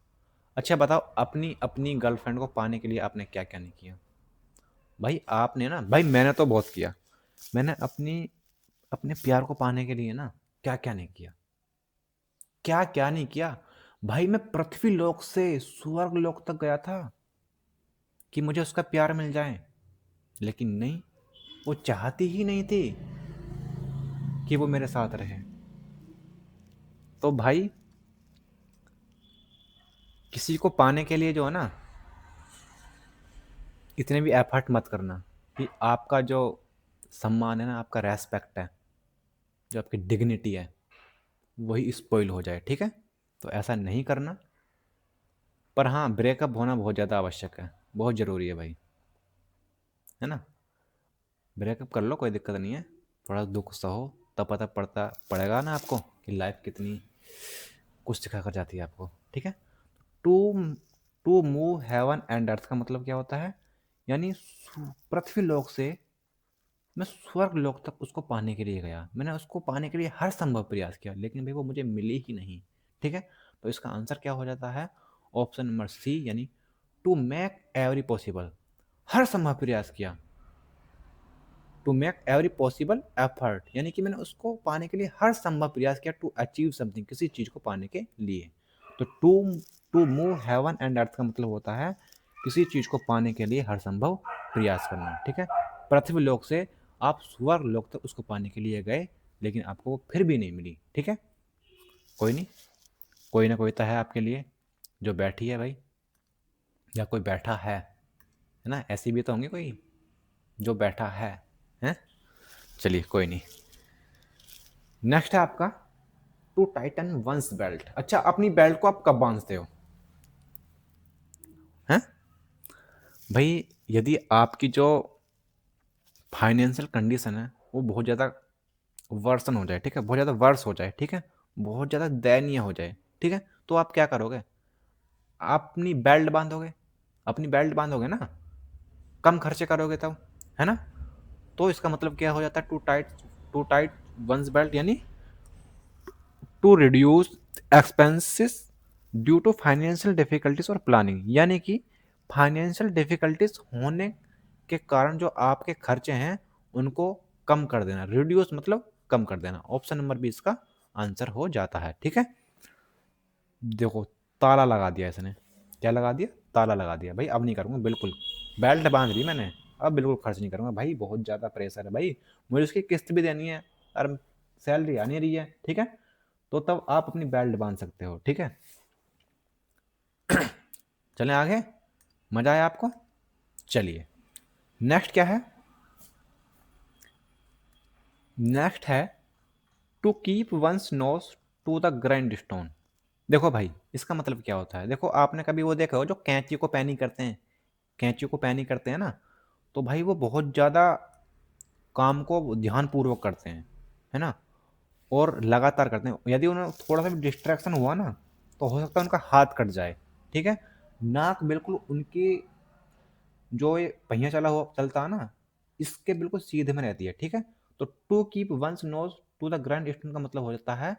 अच्छा बताओ, अपनी अपनी गर्लफ्रेंड को पाने के लिए आपने क्या क्या नहीं किया? भाई आपने ना, भाई मैंने तो बहुत किया। मैंने अपनी अपने प्यार को पाने के लिए ना क्या क्या नहीं किया, क्या क्या नहीं किया। भाई मैं पृथ्वी लोक से स्वर्ग लोक तक गया था कि मुझे उसका प्यार मिल जाए, लेकिन नहीं, वो चाहती ही नहीं थी कि वो मेरे साथ रहे। तो भाई किसी को पाने के लिए जो है ना, इतने भी एफर्ट मत करना कि आपका जो सम्मान है ना, आपका रेस्पेक्ट है, जो आपकी डिग्निटी है, वही स्पॉइल हो जाए, ठीक है? तो ऐसा नहीं करना। पर हाँ, ब्रेकअप होना बहुत ज़्यादा आवश्यक है, बहुत ज़रूरी है भाई, है ना? ब्रेकअप कर लो, कोई दिक्कत नहीं है। थोड़ा दुख सहो, तब पता पड़ेगा ना आपको कि लाइफ कितनी कुछ सिखा कर जाती है आपको, ठीक है? To to move heaven and earth का मतलब क्या होता है? यानी पृथ्वी लोक से मैं स्वर्ग लोक तक उसको पाने के लिए गया। मैंने उसको पाने के लिए हर संभव प्रयास किया, लेकिन भाई वो मुझे मिली ही नहीं, ठीक है? तो इसका आंसर क्या हो जाता है? ऑप्शन नंबर सी, यानी टू मेक एवरी पॉसिबल। हर संभव प्रयास किया, to make every possible effort, यानी कि मैंने उसको पाने के लिए हर संभव प्रयास किया, टू अचीव समथिंग, किसी चीज़ को पाने के लिए। तो to move heaven and earth का मतलब होता है किसी चीज़ को पाने के लिए हर संभव प्रयास करना, ठीक है? पृथ्वी लोक से आप स्वर्ग लोक तक उसको पाने के लिए गए, लेकिन आपको वो फिर भी नहीं मिली, ठीक है? कोई नहीं, कोई ना कोई तो है आपके लिए जो बैठी है भाई, या कोई बैठा है ना? ऐसी भी तो होंगे कोई जो बैठा है, हैं? चलिए कोई नहीं। नेक्स्ट है आपका, टू टाइटन वंस बेल्ट। अच्छा, अपनी बेल्ट को आप कब बांधते हो? हैं भाई, यदि आपकी जो फाइनेंशियल कंडीशन है वो बहुत ज़्यादा वर्सन हो जाए, ठीक है, बहुत ज़्यादा वर्स हो जाए, ठीक है, बहुत ज़्यादा दयनीय हो जाए, ठीक है, तो आप क्या करोगे? आप अपनी बेल्ट बांधोगे, अपनी बेल्ट बांधोगे ना, कम खर्चे करोगे तब, है ना? तो इसका मतलब क्या हो जाता है? टू टाइट वंस बेल्ट, यानी to reduce expenses due to financial difficulties और प्लानिंग, यानी कि फाइनेंशियल डिफिकल्टीज होने के कारण जो आपके खर्चे हैं उनको कम कर देना। रिड्यूस मतलब कम कर देना। ऑप्शन नंबर बी इसका आंसर हो जाता है, ठीक है? देखो, ताला लगा दिया इसने। क्या लगा दिया? ताला लगा दिया। भाई अब नहीं करूँगा बिल्कुल, बेल्ट बांध ली मैंने, अब बिल्कुल खर्च नहीं करूँगा भाई, बहुत ज़्यादा प्रेशर है भाई, मुझे उसकी किस्त भी देनी है और सैलरी आ नहीं रही है, ठीक है? तो तब आप अपनी बेल्ट बांध सकते हो, ठीक है? चलें आगे। मजा आया आपको? चलिए, नेक्स्ट क्या है? नेक्स्ट है to keep one's nose to the grindstone. देखो भाई, इसका मतलब क्या होता है? देखो, आपने कभी वो देखा हो जो कैंची को पैनी करते हैं, कैंची को पैनी करते हैं ना, तो भाई वो बहुत ज़्यादा काम को ध्यानपूर्वक करते हैं, है ना? और लगातार करते हैं। यदि उन्हें थोड़ा सा भी डिस्ट्रैक्शन हुआ ना, तो हो सकता है उनका हाथ कट जाए, ठीक है? नाक बिल्कुल उनकी, जो ये पहिया चलता है ना, इसके बिल्कुल सीधे में रहती है, ठीक है? तो to keep one's nose to the grindstone का मतलब हो जाता है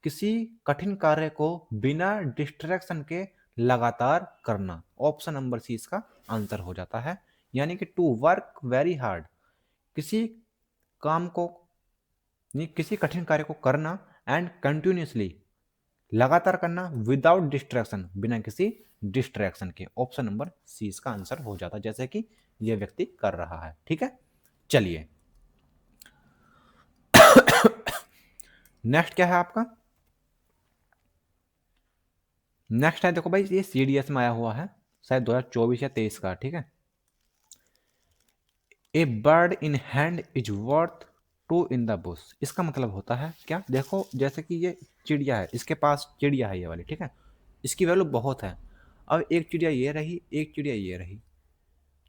किसी कठिन कार्य को बिना डिस्ट्रैक्शन के लगातार करना। ऑप्शन नंबर सी इसका आंसर हो जाता है, यानी कि टू वर्क वेरी हार्ड, किसी काम को, नहीं, किसी कठिन कार्य को करना एंड कंटिन्यूसली, लगातार करना, विदाउट डिस्ट्रैक्शन, बिना किसी डिस्ट्रैक्शन के। ऑप्शन नंबर सी इसका आंसर हो जाता है, जैसे कि यह व्यक्ति कर रहा है, ठीक है? चलिए, नेक्स्ट क्या है आपका? नेक्स्ट है, देखो भाई, ये सीडीएस में आया हुआ है, शायद 2024 या 23 का, ठीक है? A bird in hand is worth two in the bush. इसका मतलब होता है क्या? देखो, जैसे कि ये चिड़िया है, इसके पास चिड़िया है ये वाली, ठीक है, इसकी वैल्यू बहुत है। अब एक चिड़िया ये रही, एक चिड़िया ये रही,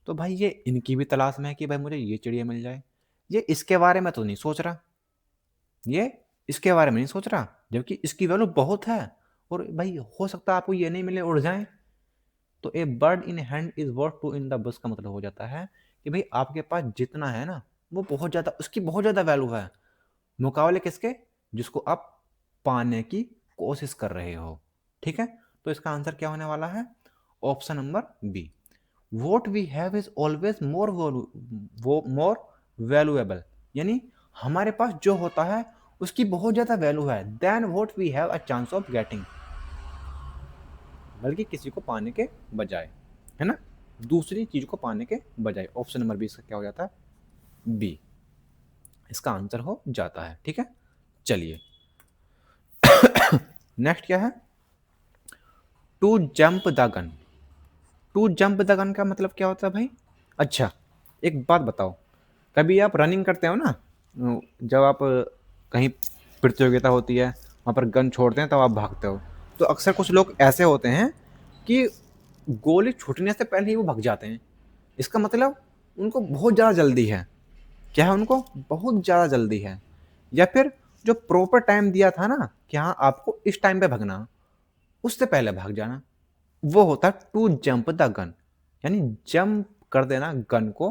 तो भाई ये इनकी भी तलाश में है कि भाई मुझे ये चिड़िया मिल जाए। ये इसके बारे में तो नहीं सोच रहा, ये इसके बारे में नहीं सोच रहा, जबकि इसकी वैल्यू बहुत है, और भाई हो सकता है आपको ये नहीं मिले, उड़ जाए। तो a bird in hand is worth two in the bush का मतलब हो जाता है कि भाई आपके पास जितना है ना, वो बहुत ज़्यादा, उसकी बहुत ज़्यादा वैल्यू है मुकाबले किसके, जिसको आप पाने की कोशिश कर रहे हो। ठीक है, तो इसका आंसर क्या होने वाला है, option number B. What we have is always more valuable, यानी हमारे पास जो होता है उसकी बहुत ज्यादा वैल्यू है than what we have a chance of getting, बल्कि किसी को पाने के बजाय, है ना, दूसरी चीज को पाने के बजाय। ऑप्शन नंबर बी इसका क्या हो जाता है, बी इसका आंसर हो जाता है। ठीक है, चलिए नेक्स्ट क्या है, to jump the gun. To jump the gun का मतलब क्या होता है भाई, अच्छा एक बात बताओ, कभी आप रनिंग करते हो ना, जब आप कहीं प्रतियोगिता होती है वहाँ पर गन छोड़ते हैं तब आप भागते हो, तो अक्सर कुछ लोग ऐसे होते हैं कि गोली छूटने से पहले ही वो भाग जाते हैं। इसका मतलब उनको बहुत ज़्यादा जल्दी है, क्या है, उनको बहुत ज़्यादा जल्दी है, या फिर जो प्रॉपर टाइम दिया था ना कि हाँ आपको इस टाइम पे भागना, उससे पहले भाग जाना, वो होता है टू जंप द गन, यानी जंप कर देना गन को,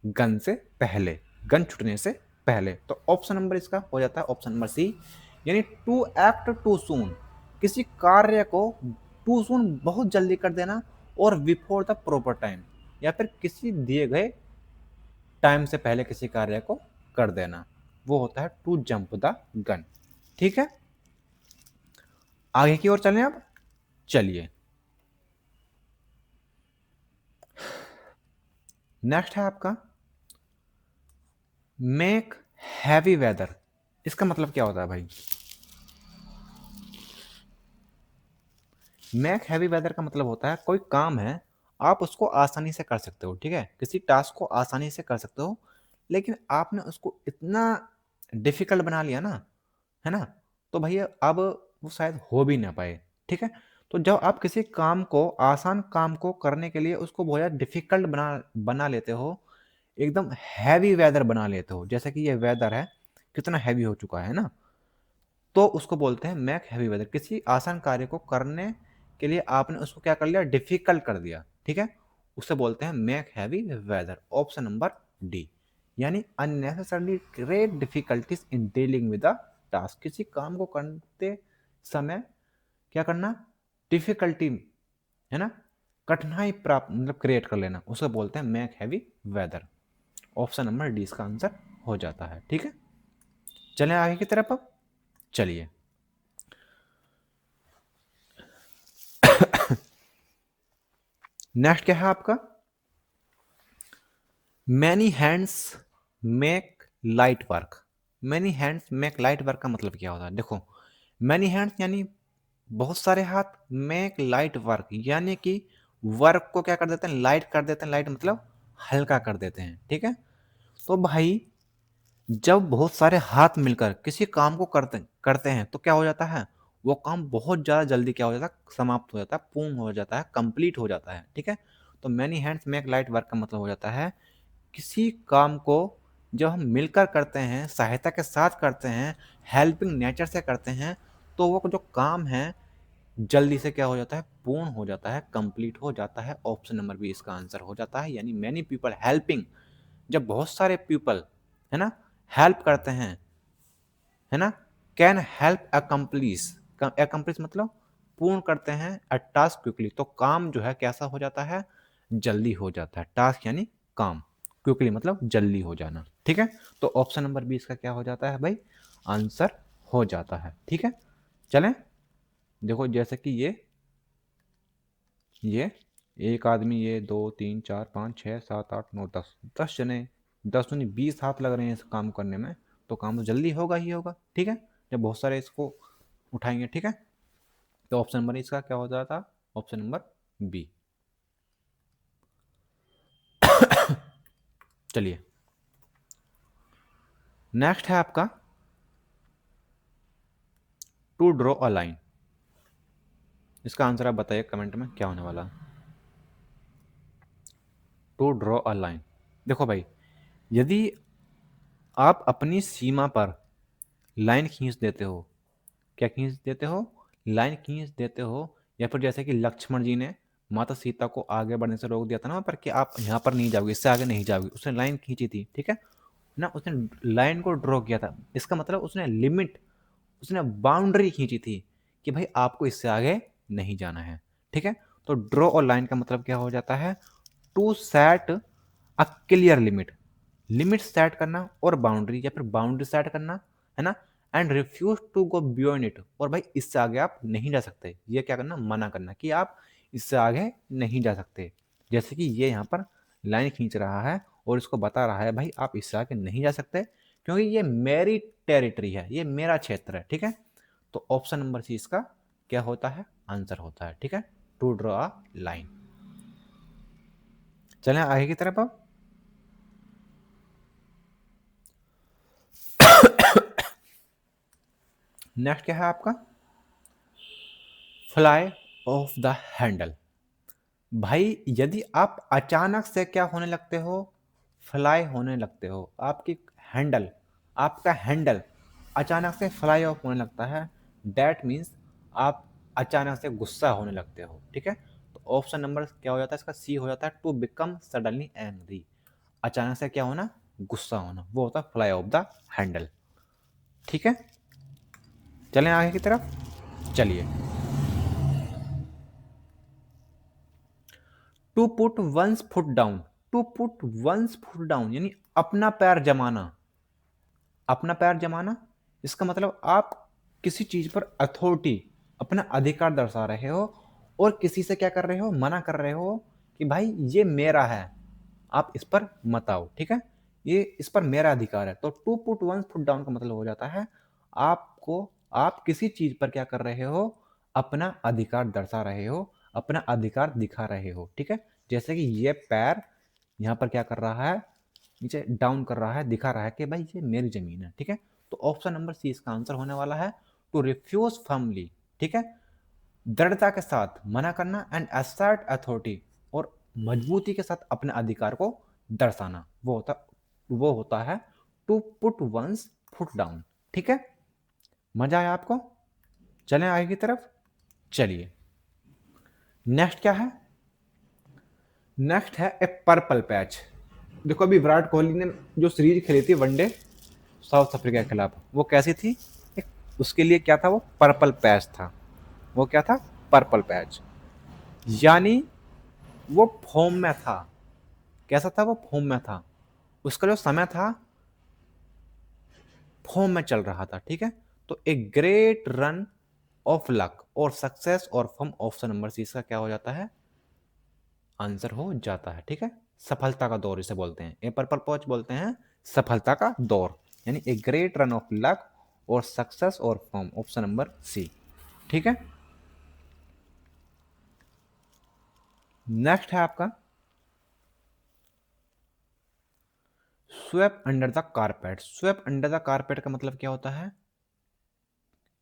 गन से पहले, गन छुटने से पहले। तो ऑप्शन नंबर इसका हो जाता है ऑप्शन नंबर सी, यानी टू एक्ट टू सून, किसी कार्य को टू सून बहुत जल्दी कर देना, और बिफोर द प्रॉपर टाइम, या फिर किसी दिए गए टाइम से पहले किसी कार्य को कर देना, वो होता है टू जंप द गन। ठीक है, आगे की ओर चलें अब, चलिए नेक्स्ट है आपका मेक हैवी वेदर। इसका मतलब क्या होता है भाई, मेक हैवी वेदर का मतलब होता है कोई काम है आप उसको आसानी से कर सकते हो, ठीक है, किसी टास्क को आसानी से कर सकते हो, लेकिन आपने उसको इतना डिफिकल्ट बना लिया ना, है ना, तो भैया अब वो शायद हो भी ना पाए। ठीक है, तो जब आप किसी काम को, आसान काम को करने के लिए उसको बहुत ज़्यादा डिफिकल्ट बना बना लेते हो, एकदम हैवी वेदर बना लेते हो, जैसे कि ये वेदर है कितना हैवी हो चुका है ना, तो उसको बोलते हैं मैक हैवी वेदर। किसी आसान कार्य को करने के लिए आपने उसको क्या कर लिया, डिफिकल्ट कर दिया। ठीक है, उसे बोलते हैं make heavy weather, option number D, यानी unnecessarily great difficulties in dealing with the task, किसी काम को करते समय क्या करना, डिफिकल्टी, है ना, कठिनाई प्राप्त मतलब क्रिएट कर लेना, उसे बोलते हैं make heavy weather. Option number D इसका आंसर हो जाता है। ठीक है, चलें आगे की तरफ अब, चलिए नेक्स्ट क्या है आपका, many hands make light work. Many hands make light work का मतलब क्या होता है, देखो मैनी हैंड्स यानी बहुत सारे हाथ, मेक लाइट वर्क यानी कि वर्क को क्या कर देते हैं, लाइट कर देते हैं, लाइट मतलब हल्का कर देते हैं। ठीक है, तो भाई जब बहुत सारे हाथ मिलकर किसी काम को करते करते हैं तो क्या हो जाता है, वो काम बहुत ज़्यादा जल्दी क्या हो जाता है, समाप्त हो जाता है, पूर्ण हो जाता है, कंप्लीट हो जाता है। ठीक है, तो many hands make light work का मतलब हो जाता है किसी काम को जब हम मिलकर करते हैं, सहायता के साथ करते हैं, हेल्पिंग नेचर से करते हैं, तो वो जो काम है जल्दी से क्या हो जाता है, पूर्ण हो जाता है, कंप्लीट हो जाता है। ऑप्शन नंबर बी इसका आंसर हो जाता है, यानी मैनी पीपल हेल्पिंग, जब बहुत सारे पीपल, है ना, हेल्प करते हैं, है ना, कैन हेल्प अकम्प्लिश, अकम्प्लिश मतलब पूर्ण करते हैं, अ टास्क क्विकली, तो काम जो है कैसा हो जाता है, जल्दी हो जाता है, टास्क यानी काम, क्विकली मतलब जल्दी हो जाना। ठीक है, तो ऑप्शन नंबर बी इसका क्या हो जाता है भाई, आंसर हो जाता है। ठीक है, चलें, देखो जैसे कि ये एक आदमी, ये 2 3 4 5 6 7 8 9 10, 10 जने, 10 नहीं 20 हाथ लग रहे हैं इस काम करने में, तो काम तो जल्दी होगा ही होगा। ठीक है, जब बहुत सारे इसको उठाएंगे। ठीक है, तो ऑप्शन नंबर इसका क्या हो जाता, ऑप्शन नंबर बी। चलिए नेक्स्ट है आपका टू ड्रॉ अ लाइन। इसका आंसर आप बताइए कमेंट में क्या होने वाला। टू ड्रॉ अ लाइन, देखो भाई, यदि आप अपनी सीमा पर लाइन खींच देते हो, क्या खींच देते हो, लाइन खींच देते हो, या फिर जैसे कि लक्ष्मण जी ने माता सीता को आगे बढ़ने से रोक दिया था ना पर कि आप यहाँ पर नहीं जाओगे, इससे आगे नहीं जाओगे, उसने लाइन खींची थी। ठीक है, ना, उसने लाइन को ड्रॉ किया था, इसका मतलब उसने लिमिट, उसने बाउंड्री खींची थी कि भाई आपको इससे आगे नहीं जाना है। ठीक है, तो ड्रॉ और लाइन का मतलब क्या हो जाता है, to set a clear limit, limit set करना और बाउंड्री या फिर बाउंड्री सेट करना, है ना, and refuse to go beyond it, और भाई इससे आगे आप नहीं जा सकते, ये क्या करना, मना करना कि आप इससे आगे नहीं जा सकते। जैसे कि ये यहाँ पर लाइन खींच रहा है और इसको बता रहा है भाई आप इससे आगे नहीं जा सकते क्योंकि ये मेरी टेरिटरी है, ये मेरा क्षेत्र है। ठीक है, तो ऑप्शन नंबर सी इसका क्या होता है, आंसर होता है। ठीक है, टू ड्रॉ अ लाइन। चलें आगे की तरफ अब। नेक्स्ट क्या है आपका, फ्लाई ऑफ द हैंडल। भाई यदि आप अचानक से क्या होने लगते हो, फ्लाई होने लगते हो, आपकी हैंडल, आपका हैंडल अचानक से फ्लाई ऑफ होने लगता है, डैट मीन्स आप अचानक से गुस्सा होने लगते हो। ठीक है, तो ऑप्शन नंबर क्या हो जाता है इसका, सी हो जाता है, टू बिकम सडनली एंग्री, अचानक से क्या होना, गुस्सा होना, वो होता है फ्लाई ऑफ द हैंडल। ठीक है, चलें आगे की तरफ। चलिए, to put one's foot down, to put one's foot down यानी अपना पैर जमाना, अपना पैर जमाना, इसका मतलब आप किसी चीज पर अथॉरिटी, अपना अधिकार दर्शा रहे हो और किसी से क्या कर रहे हो, मना कर रहे हो कि भाई ये मेरा है, आप इस पर मत आओ। ठीक है, ये इस पर मेरा अधिकार है। तो to put one foot down का मतलब हो जाता है आपको, आप किसी चीज पर क्या कर रहे हो, अपना अधिकार दर्शा रहे हो, अपना अधिकार दिखा रहे हो। ठीक है, जैसे कि ये पैर यहाँ पर क्या कर रहा है, नीचे डाउन कर रहा है, दिखा रहा है कि भाई ये मेरी जमीन है। ठीक है, तो ऑप्शन नंबर सी इसका आंसर होने वाला है, टू रिफ्यूज फर्मली। ठीक है, दृढ़ता के साथ मना करना, एंड असर्ट अथॉरिटी, और मजबूती के साथ अपने अधिकार को दर्शाना, वो होता है to put one's foot down. ठीक है, मजा आया आपको। चलें आगे की तरफ। चलिए, नेक्स्ट क्या है, नेक्स्ट है ए पर्पल पैच। देखो अभी विराट कोहली ने जो सीरीज खेली थी वनडे साउथ अफ्रीका के खिलाफ, वो कैसी थी, एक, उसके लिए क्या था, वो पर्पल पैच था। वो क्या था, पर्पल पैच, यानी वो फॉर्म में था। कैसा था, वो फॉर्म में था, उसका जो समय था फॉर्म में चल रहा था। ठीक है, तो ए ग्रेट रन ऑफ लक और सक्सेस और फॉर्म, ऑप्शन नंबर सी इसका क्या हो जाता है, आंसर हो जाता है। ठीक है, सफलता का दौर इसे बोलते हैं, ए पर्पल पैच बोलते हैं सफलता का दौर, यानी a great run of luck और सक्सेस और फॉर्म, ऑप्शन नंबर सी। ठीक है, नेक्स्ट है आपका sweep under the carpet. Sweep under the carpet का मतलब क्या होता है,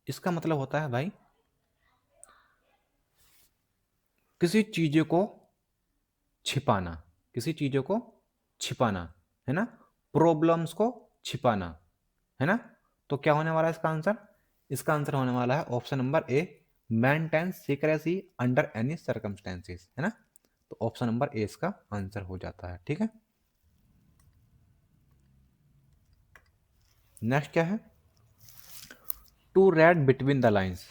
इसका मतलब होता है भाई किसी चीजों को छिपाना, किसी चीजों को छिपाना, है ना, प्रॉब्लम्स को छिपाना, है ना। तो क्या होने वाला है इसका आंसर, इसका आंसर होने वाला है ऑप्शन नंबर ए, maintain secrecy under any circumstances, है ना। तो ऑप्शन नंबर ए इसका आंसर हो जाता है। ठीक है, नेक्स्ट क्या है, to read between the lines.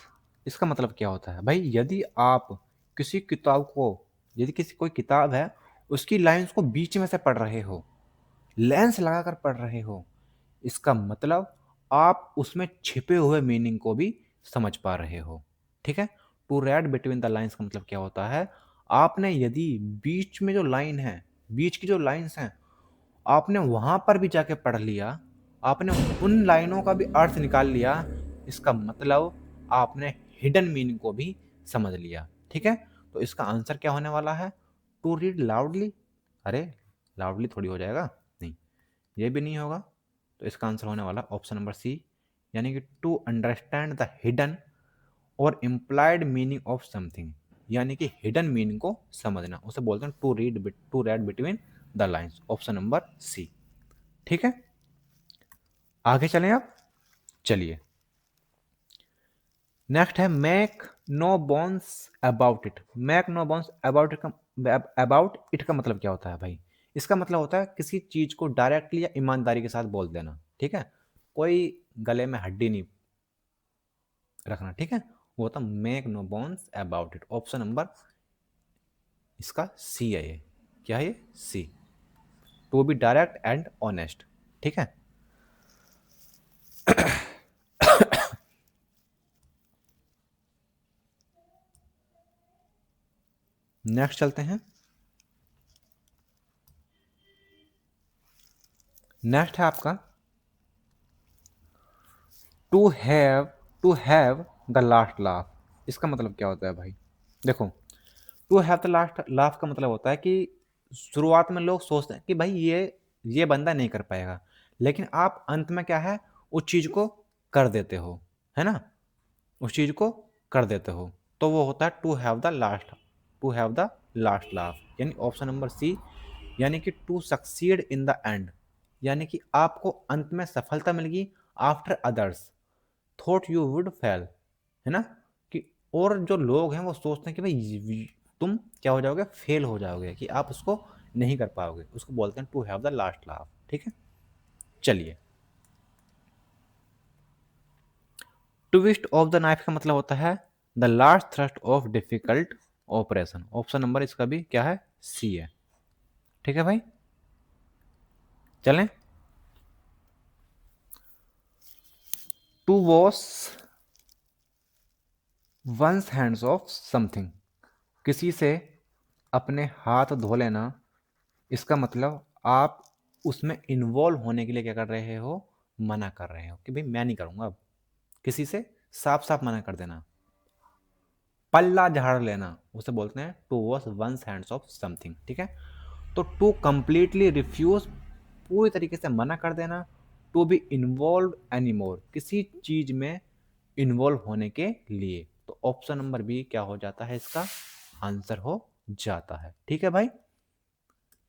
इसका मतलब क्या होता है भाई, यदि आप किसी किताब को, यदि किसी कोई किताब है उसकी लाइंस को बीच में से पढ़ रहे हो, लेंस लगाकर पढ़ रहे हो, इसका मतलब आप उसमें छिपे हुए मीनिंग को भी समझ पा रहे हो। ठीक है, to read between the lines का मतलब क्या होता है, आपने यदि बीच में जो लाइन है, बीच की जो लाइंस हैं, आपने वहां पर भी जाके पढ़ लिया, आपने उन लाइनों का भी अर्थ निकाल लिया, इसका मतलब आपने हिडन मीनिंग को भी समझ लिया। ठीक है, तो इसका आंसर क्या होने वाला है, टू रीड लाउडली। अरे लाउडली थोड़ी हो जाएगा, नहीं, ये भी नहीं होगा। तो इसका आंसर होने वाला ऑप्शन नंबर सी, यानी कि टू अंडरस्टैंड द हिडन और इम्प्लाइड मीनिंग ऑफ समथिंग, यानी कि हिडन मीनिंग को समझना, उसे बोलते हैं to read between the lines, option number C. ठीक है, आगे चलें आप। चलिए, नेक्स्ट है make no bones about it. Make no bones about it का, अबाउट इट का मतलब क्या होता है भाई, इसका मतलब होता है किसी चीज को डायरेक्टली या ईमानदारी के साथ बोल देना, ठीक है। कोई गले में हड्डी नहीं रखना, ठीक है। वो होता make no bones about it. Option number इसका सी है ये। क्या है ये? C. To be direct and honest, ठीक है। नेक्स्ट चलते हैं। नेक्स्ट है आपका to have, to have the last laugh. इसका मतलब क्या होता है भाई? देखो, to have the last laugh का मतलब होता है कि शुरुआत में लोग सोचते हैं कि भाई ये बंदा नहीं कर पाएगा, लेकिन आप अंत में क्या है, उस चीज को कर देते हो, है ना। उस चीज को कर देते हो, तो वो होता है to have the last, to have the last laugh, यानी ऑप्शन नंबर सी। यानी कि to succeed in the end, यानी कि आपको अंत में सफलता मिलेगी। After others thought you would fail, है ना। कि और जो लोग हैं वो सोचते हैं कि भाई तुम क्या हो जाओगे, फेल हो जाओगे, कि आप उसको नहीं कर पाओगे, उसको बोलते हैं to have the last laugh, ठीक है। चलिए, ट्विस्ट ऑफ द नाइफ का मतलब होता है the last thrust of difficult operation. Option number इसका भी क्या है? सी है, ठीक है भाई। चलें। To wash one's hands of something, किसी से अपने हाथ धो लेना। इसका मतलब आप उसमें इन्वॉल्व होने के लिए क्या कर रहे हो, मना कर रहे हो कि भाई मैं नहीं करूंगा अब। किसी से साफ साफ मना कर देना। पल्ला झाड़ लेना उसे बोलते हैं to wash one's hands of something, ठीक है। तो टू कंप्लीटली रिफ्यूज, पूरी तरीके से मना कर देना। टू बी इन्वॉल्व एनीमोर, किसी चीज में इन्वॉल्व होने के लिए। तो ऑप्शन नंबर बी क्या हो जाता है, इसका आंसर हो जाता है, ठीक है भाई।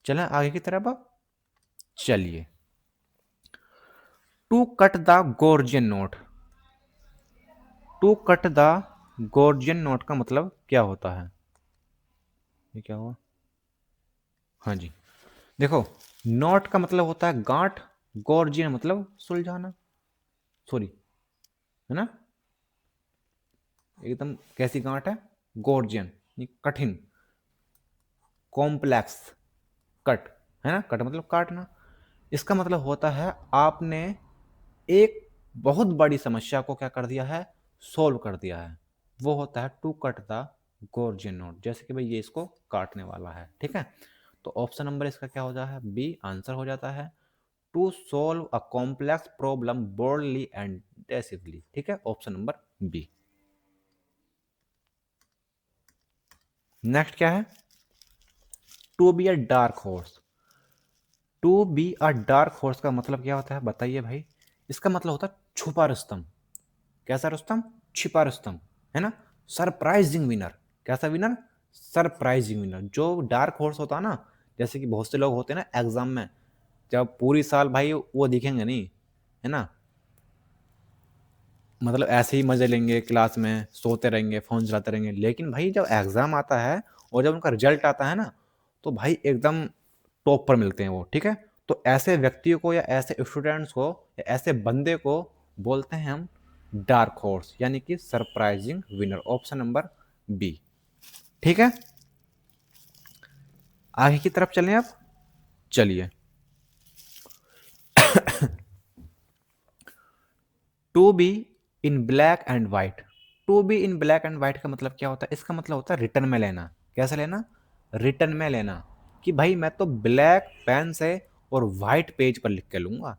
चलें आगे की तरफ अब। चलिए, to cut the Gordian knot. To cut the Gordian knot का मतलब क्या होता है? ये क्या हुआ? हाँ जी, देखो, नोट का मतलब होता है गांठ, गोर्जियन मतलब सुलझाना, सॉरी, है ना। एकदम कैसी गांठ है? गोर्जियन, कठिन, कॉम्प्लेक्स, कट, है ना। कट मतलब काटना। इसका मतलब होता है आपने एक बहुत बड़ी समस्या को क्या कर दिया है, सोल्व कर दिया है। वो होता है to cut the Gordian note, जैसे कि भाई ये इसको काटने वाला है, ठीक है। तो ऑप्शन नंबर इसका क्या हो जाता है? बी आंसर हो जाता है। To solve a complex problem boldly and decisively, ठीक है। Option number B. नेक्स्ट क्या है? To be a dark horse. To be a dark horse का मतलब क्या होता है, बताइए भाई। इसका मतलब होता है छुपा रुस्तम। कैसा रुस्तम? छिपा रुस्तम, है ना। सरप्राइजिंग विनर, कैसा विनर? Surprising winner. जो डार्क हॉर्स होता है ना, जैसे कि बहुत से लोग होते हैं ना एग्जाम में, जब पूरी साल भाई वो दिखेंगे नहीं, है ना। मतलब ऐसे ही मजे लेंगे क्लास में, सोते रहेंगे, फोन चलाते रहेंगे, लेकिन भाई जब एग्जाम आता है और जब उनका रिजल्ट आता है ना, तो भाई एकदम टॉप पर मिलते हैं वो, ठीक है। तो ऐसे व्यक्तियों को या ऐसे स्टूडेंट्स को या ऐसे बंदे को बोलते हैं हम डार्क हॉर्स, यानी कि surprising winner. Option number B, ठीक है। आगे की तरफ चलें आप। चलिए, to be in black and white. To be in black and white का मतलब क्या होता है? इसका मतलब होता है रिटर्न में लेना। कैसे लेना? रिटर्न में लेना। कि भाई मैं तो ब्लैक पेन से और वाइट पेज पर लिख के लूंगा।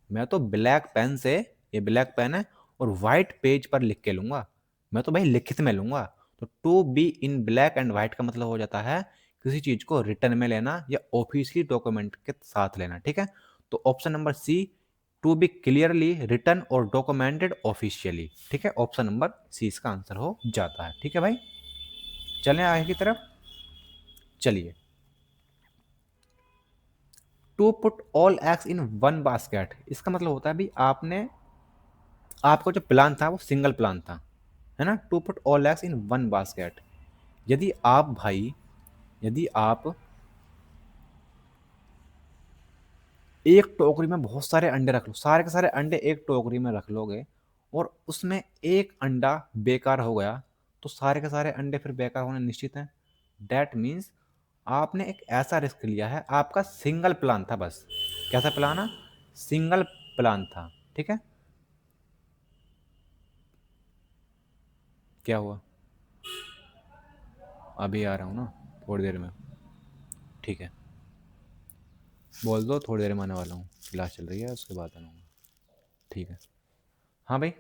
मैं तो ब्लैक पेन से, ये ब्लैक पेन है, और वाइट पेज पर लिख के लूंगा। मैं तो भाई लिखित में लूंगा। तो to be in black and white का मतलब हो जाता है किसी चीज को रिटर्न में लेना या ऑफिशियली डॉक्यूमेंट के साथ लेना, ठीक है। तो option number C, to be clearly written और डॉक्यूमेंटेड ऑफिशियली, ठीक है। ऑप्शन नंबर सी इसका आंसर हो जाता है, ठीक है भाई। चलें आगे की तरफ। चलिए, to put all eggs in one basket. इसका मतलब होता है भी आपने, आपका जो प्लान था वो सिंगल प्लान था, है ना। To put all eggs in one basket. यदि आप भाई, यदि आप एक टोकरी में बहुत सारे अंडे रख लो, सारे के सारे अंडे एक टोकरी में रख लोगे, और उसमें एक अंडा बेकार हो गया, तो सारे के सारे अंडे फिर बेकार होने निश्चित हैं। डैट मीन्स आपने एक ऐसा रिस्क लिया है, आपका सिंगल प्लान था बस। कैसा प्लान है? सिंगल प्लान था, ठीक है। क्या हुआ? अभी आ रहा हूँ ना, थोड़ी देर में। ठीक है, बोल दो, थोड़ी देर में आने वाला हूँ, क्लास चल रही है, उसके बाद आना हूँ। ठीक है। हाँ भाई,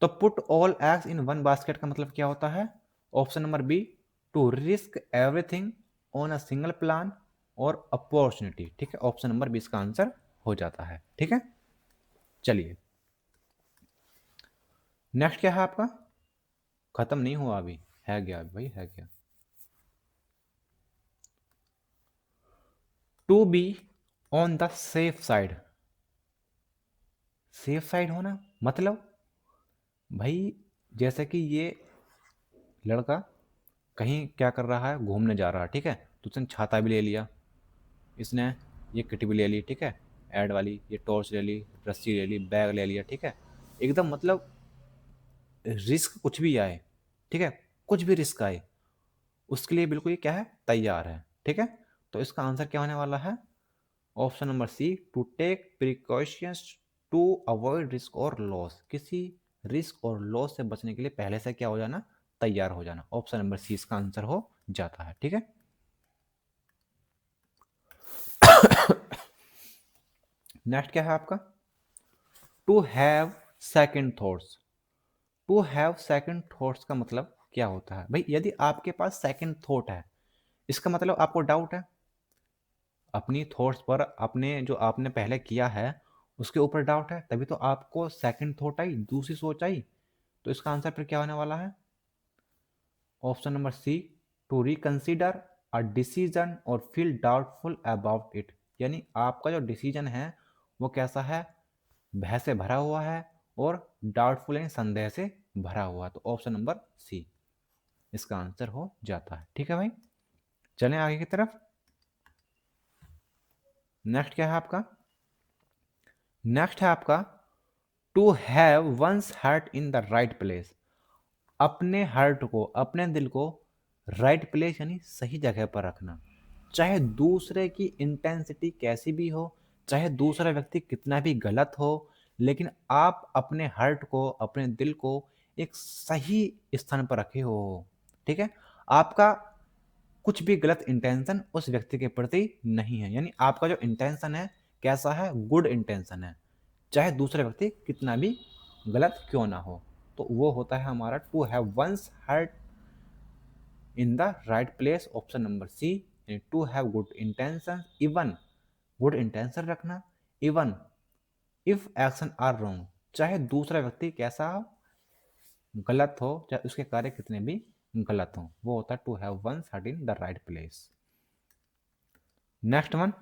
तो put all eggs in one basket का मतलब क्या होता है? Option number B, to risk everything on a single plan और अपॉर्चुनिटी। ठीक है, ऑप्शन नंबर बी इसका आंसर हो जाता है। ठीक है, चलिए नेक्स्ट क्या है आपका? खत्म नहीं हुआ अभी, है क्या अभी भाई, है क्या? To be on the safe side. Safe side होना मतलब भाई, जैसे कि ये लड़का कहीं क्या कर रहा है, घूमने जा रहा है, ठीक है, तो उसने छाता भी ले लिया, इसने ये किट भी ले ली, ठीक है, ऐड वाली, ये टॉर्च ले ली, रस्सी ले ली, बैग ले लिया, ठीक है, एकदम मतलब रिस्क कुछ भी आए, ठीक है, कुछ भी रिस्क आए उसके लिए बिल्कुल ये क्या है, तैयार है। ठीक है, तो इसका आंसर क्या होने वाला है? Option number C, to take precautions to avoid risk और लॉस। किसी रिस्क और लॉस से बचने के लिए पहले से क्या हो जाना, तैयार हो जाना। ऑप्शन नंबर सी इसका आंसर हो जाता है। ठीक है, नेक्स्ट क्या है आपका? To have second thoughts. To have second thoughts का मतलब क्या होता है भाई? यदि आपके पास सेकंड थॉट है, इसका मतलब आपको डाउट है अपनी थॉट्स पर, अपने जो आपने पहले किया है उसके ऊपर डाउट है, तभी तो आपको सेकंड थॉट आई, दूसरी सोच आई। तो इसका आंसर फिर क्या होने वाला है? Option number C, to reconsider a decision और फील डाउटफुल अबाउट इट। यानी आपका जो डिसीजन है वो कैसा है, भय से भरा हुआ है और डाउटफुल यानी संदेह से भरा हुआ है। तो ऑप्शन नंबर सी इसका आंसर हो जाता है। ठीक है भाई, चलें आगे की तरफ। नेक्स्ट क्या है आपका? नेक्स्ट है आपका, to have one's heart in the right place. अपने हार्ट को, अपने दिल को राइट प्लेस यानी सही जगह पर रखना। चाहे दूसरे की इंटेंसिटी कैसी भी हो, चाहे दूसरा व्यक्ति कितना भी गलत हो, लेकिन आप अपने हार्ट को, अपने दिल को एक सही स्थान पर रखे हो। ठीक है, आपका कुछ भी गलत इंटेंशन उस व्यक्ति के प्रति नहीं है, यानी आपका जो इंटेंशन है कैसा है, गुड इंटेंशन है, चाहे दूसरा व्यक्ति कितना भी गलत क्यों ना हो। तो वो होता है हमारा to have one's heart in the right place, option number C. To have good intention, even good intention रखना, even if action are wrong, चाहे दूसरा व्यक्ति कैसा हो, गलत हो, चाहे उसके कार्य कितने भी गलत हो, वो होता है to have one's heart in the right place. Next one,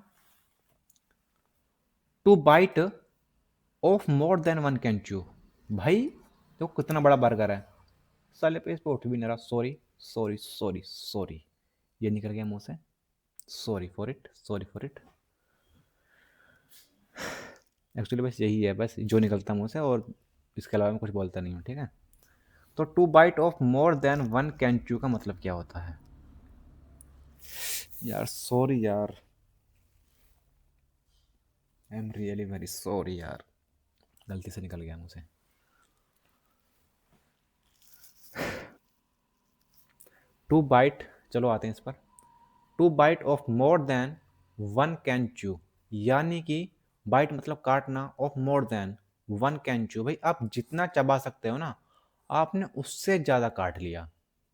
to bite off more than one can chew. भाई तो कितना बड़ा बर्गर है, साले पे इस पे उठ भी नहीं रहा, सॉरी सॉरी सॉरी सॉरी, ये निकल गया मुंह से, sorry for it, sorry for it. Actually बस यही है, बस जो निकलता मुंह से, और इसके अलावा मैं कुछ बोलता नहीं हूँ। ठीक है, तो to bite off more than one can chew का मतलब क्या होता है? यार सॉरी यार, I am really very sorry यार, गलती से निकल गया मुंह से। टू बाइट, चलो आते हैं इस पर। To bite off more than one can chew, यानी कि बाइट मतलब काटना, off more than one can chew, भाई आप जितना चबा सकते हो ना, आपने उससे ज़्यादा काट लिया।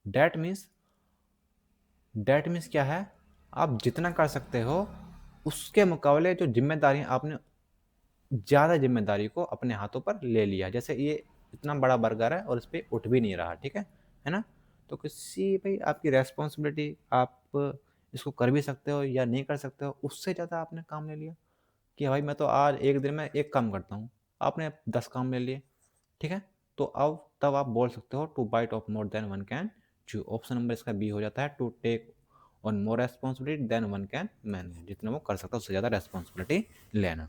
डैट मीन्स, डैट मीन्स क्या है, आप जितना कर सकते हो उसके मुकाबले जो जिम्मेदारी आपने, ज़्यादा जिम्मेदारी को अपने हाथों पर ले लिया। जैसे ये इतना बड़ा बर्गर है और इस पर उठ भी नहीं रहा, ठीक है ना? तो किसी भाई आपकी रेस्पॉन्सिबिलिटी, आप इसको कर भी सकते हो या नहीं कर सकते हो, उससे ज़्यादा आपने काम ले लिया कि भाई मैं तो आज एक दिन में एक काम करता हूँ, आपने 10 काम ले लिए। ठीक है, तो अब तब आप बोल सकते हो to bite off more than one can chew. Option number इसका बी हो जाता है, to take on more responsibility than one can manage, जितना वो कर सकता है उससे ज़्यादा रेस्पॉन्सिबिलिटी लेना।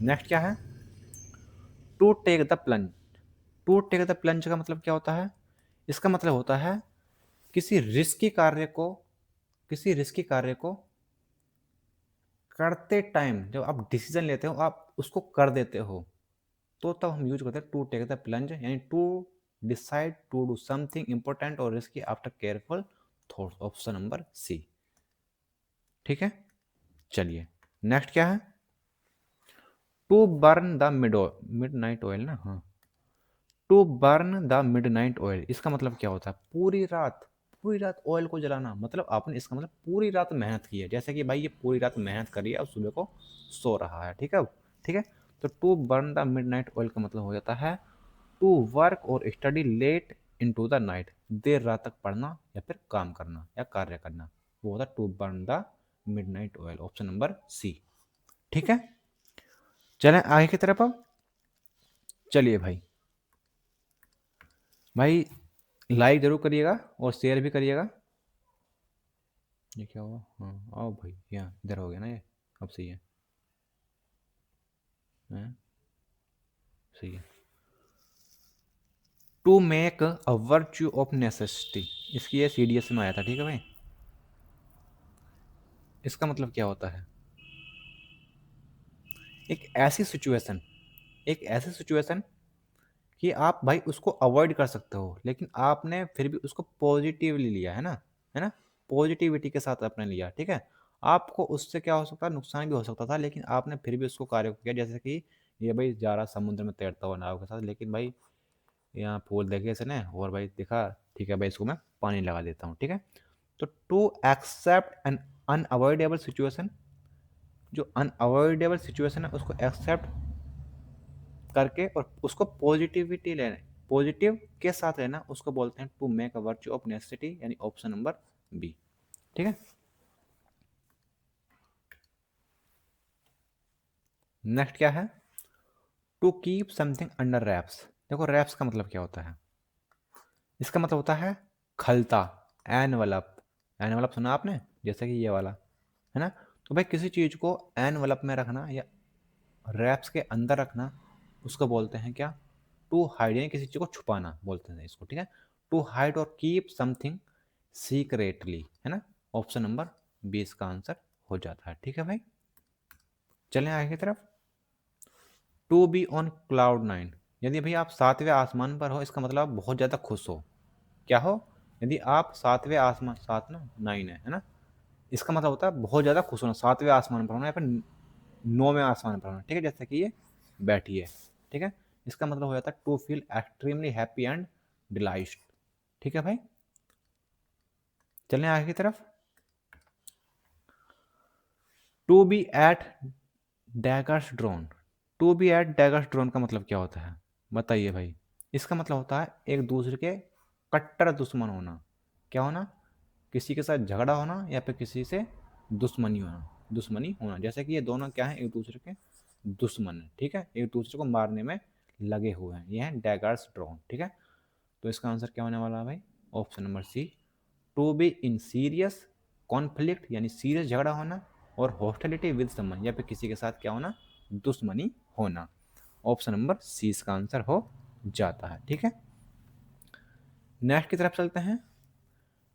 नेक्स्ट क्या है, to take the plunge. To take the plunge का मतलब क्या होता है, इसका मतलब होता है किसी रिस्की कार्य को, किसी रिस्की कार्य को करते टाइम जब आप डिसीजन लेते हो, आप उसको कर देते हो, तो तब हम यूज करते हैं टू टेक द प्लंज, यानी to decide to do something important और risky after careful thoughts, option number C. ठीक है, चलिए नेक्स्ट क्या है, to burn the midnight oil ना, हाँ, to burn the midnight oil, इसका मतलब क्या होता है, पूरी रात, पूरी रात ऑयल को जलाना, मतलब आपने, इसका मतलब पूरी रात मेहनत की है, जैसे कि भाई ये पूरी रात मेहनत करी है और सुबह को सो रहा है। ठीक है, ठीक है, तो to burn the midnight oil का मतलब हो जाता है टू वर्क और study late into the night, देर रात तक पढ़ना या फिर काम करना या कार्य करना, वो होता है to burn the midnight oil, option number C. ठीक है, चलें आगे की तरफ अब। चलिए भाई, भाई लाइक जरूर करिएगा और शेयर भी करिएगा। ये क्या हुआ, हाँ आओ भाई, यहाँ इधर हो गया ना ये, अब सही है, हैं? सही है। To make a virtue of necessity, इसकी ये सीडीएस में आया था। ठीक है भाई, इसका मतलब क्या होता है, एक ऐसी सिचुएशन, एक ऐसी सिचुएशन कि आप भाई उसको अवॉइड कर सकते हो, लेकिन आपने फिर भी उसको पॉजिटिवली लिया है ना, पॉजिटिविटी के साथ आपने लिया। ठीक है, आपको उससे क्या हो सकता है, नुकसान भी हो सकता था, लेकिन आपने फिर भी उसको कार्य को किया, जैसे कि ये भाई जा रहा समुद्र में तैरता हुआ नाव के साथ, लेकिन भाई यहाँ फूल देखे इसने और भाई देखा, ठीक है भाई इसको मैं पानी लगा देता हूँ। ठीक है, तो to accept an unavoidable situation, जो अनअवॉइडेबल सिचुएशन है उसको एक्सेप्ट करके और उसको पॉजिटिविटी लेना, पॉजिटिव के साथ लेना, उसको बोलते हैं to make a virtue of necessity, यानी ऑप्शन नंबर बी। ठीक है, नेक्स्ट क्या है, to keep something under wraps. देखो रैप्स का मतलब क्या होता है, इसका मतलब होता है खलता, एनवलप, एनवलप सुना आपने, जैसे कि ये वाला है ना, तो भाई किसी चीज को एनवलप में रखना या रैप्स के अंदर रखना, उसको बोलते हैं क्या, टू हाइड, यानी किसी चीज को छुपाना बोलते हैं इसको। ठीक है, टू हाइड और कीप समथिंग सीक्रेटली, है ना, ऑप्शन नंबर बी इसका आंसर हो जाता है। ठीक है भाई, चलें आगे की तरफ। To be on cloud nine, यदि भाई आप सातवें आसमान पर हो, इसका मतलब आप बहुत ज़्यादा खुश हो, क्या हो, यदि आप सातवें आसमान, सात ना नाइन है ना, इसका मतलब होता है बहुत ज़्यादा खुश होना, सातवें आसमान पर होना या फिर नौवें आसमान पर होना। ठीक है, जैसे कि ये बैठी है। ठीक है, इसका मतलब हो जाता है to feel extremely happy and delighted. ठीक है भाई, चलें आगे की तरफ। To be at daggers drawn, to be at daggers drawn का मतलब क्या होता है, बताइए भाई। इसका मतलब होता है एक दूसरे के कट्टर दुश्मन होना, क्या होना, किसी के साथ झगड़ा होना या फिर किसी से दुश्मनी होना, दुश्मनी होना, जैसे कि ये दोनों क्या है, एक दूसरे के दुश्मन है। ठीक है, एक दूसरे को मारने में लगे हुए हैं, ये हैं डैगर्स ड्रॉन। ठीक है, तो इसका आंसर क्या होने वाला है भाई, option number C, to be in serious conflict, यानी सीरियस झगड़ा होना, और हॉस्टिलिटी विद समन, या फिर किसी के साथ क्या होना, दुश्मनी होना, ऑप्शन नंबर सी इसका आंसर हो जाता है। ठीक है, नेक्स्ट की तरफ चलते हैं।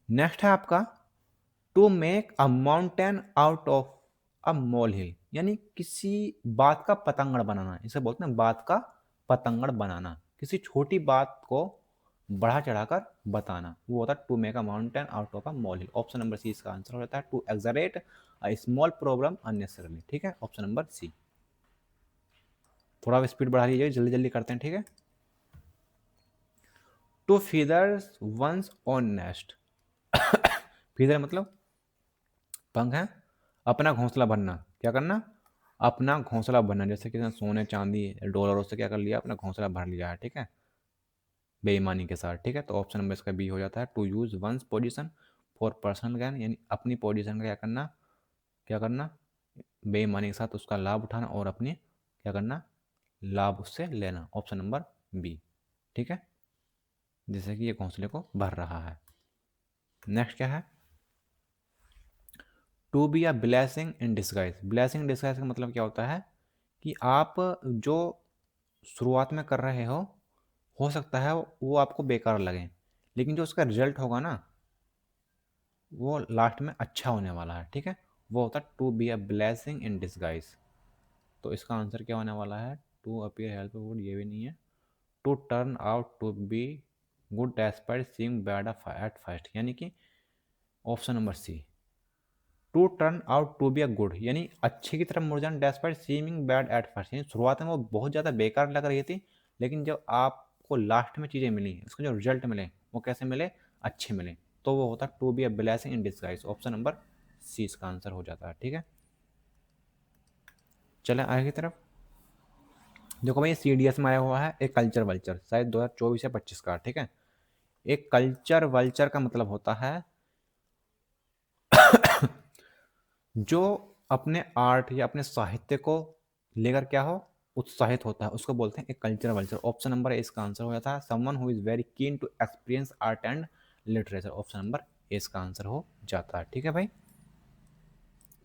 नेक्स्ट है आपका to make a mountain out of a molehill, यानी किसी बात का पतंगड़ बनाना, इसे बोलते हैं बात का पतंगड़ बनाना, किसी छोटी बात को बढ़ा चढ़ाकर बताना, वो होता है to make a mountain out of a molehill, option number C इसका आंसर हो जाता है to exaggerate a small problem unnecessarily. ठीक है, ऑप्शन नंबर सी। थोड़ा स्पीड बढ़ा लीजिए, जल्दी जल्दी करते हैं। ठीक है, to feathers one's own nest, feather मतलब पंख है, अपना घोंसला भरना, क्या करना, अपना घोंसला भरना, जैसे कि सोने चांदी डॉलरों से क्या कर लिया, अपना घोंसला भर लिया है। ठीक है, बेईमानी के साथ। ठीक है, तो ऑप्शन नंबर इसका बी हो जाता है to use one's position for personal gain, यानी अपनी पोजीशन का क्या करना, क्या करना, बेईमानी के साथ उसका लाभ उठाना और अपनी क्या करना, लाभ उससे लेना, ऑप्शन नंबर बी। ठीक है, जैसे कि ये घोंसले को भर रहा है। नेक्स्ट क्या है, to be a blessing in disguise. Blessing in disguise का मतलब क्या होता है कि आप जो शुरुआत में कर रहे हो सकता है वो आपको बेकार लगे, लेकिन जो उसका रिजल्ट होगा ना वो लास्ट में अच्छा होने वाला है, ठीक है। वो होता है to be a blessing in disguise. तो इसका आंसर क्या होने वाला है, टू अपीयर हेल्पफुल, ये भी नहीं है। To turn out to be good despite seeing bad at first, यानी कि option number C, to turn out to be a good, यानी अच्छे की तरफ मुड़ जाना, despite seeming bad at first, यानी शुरुआत में वो बहुत ज़्यादा बेकार लग रही थी, लेकिन जब आपको लास्ट में चीज़ें मिली, उसके जो रिजल्ट मिले वो कैसे मिले, अच्छे मिले, तो वो होता है to be a blessing in disguise. Option number C इसका आंसर हो जाता है, ठीक है। चले आगे की तरफ। देखो भाई CDS में आया हुआ है एक कल्चर वल्चर, शायद 2024 या 25 का, ठीक है। एक कल्चर वल्चर का मतलब होता है जो अपने आर्ट या अपने साहित्य को लेकर क्या हो, उत्साहित होता है, उसको बोलते हैं एक culture vulture. Option number A इसका आंसर हो जाता है, someone who is very keen to experience art and literature. Option number A इसका आंसर हो जाता है, ठीक है भाई।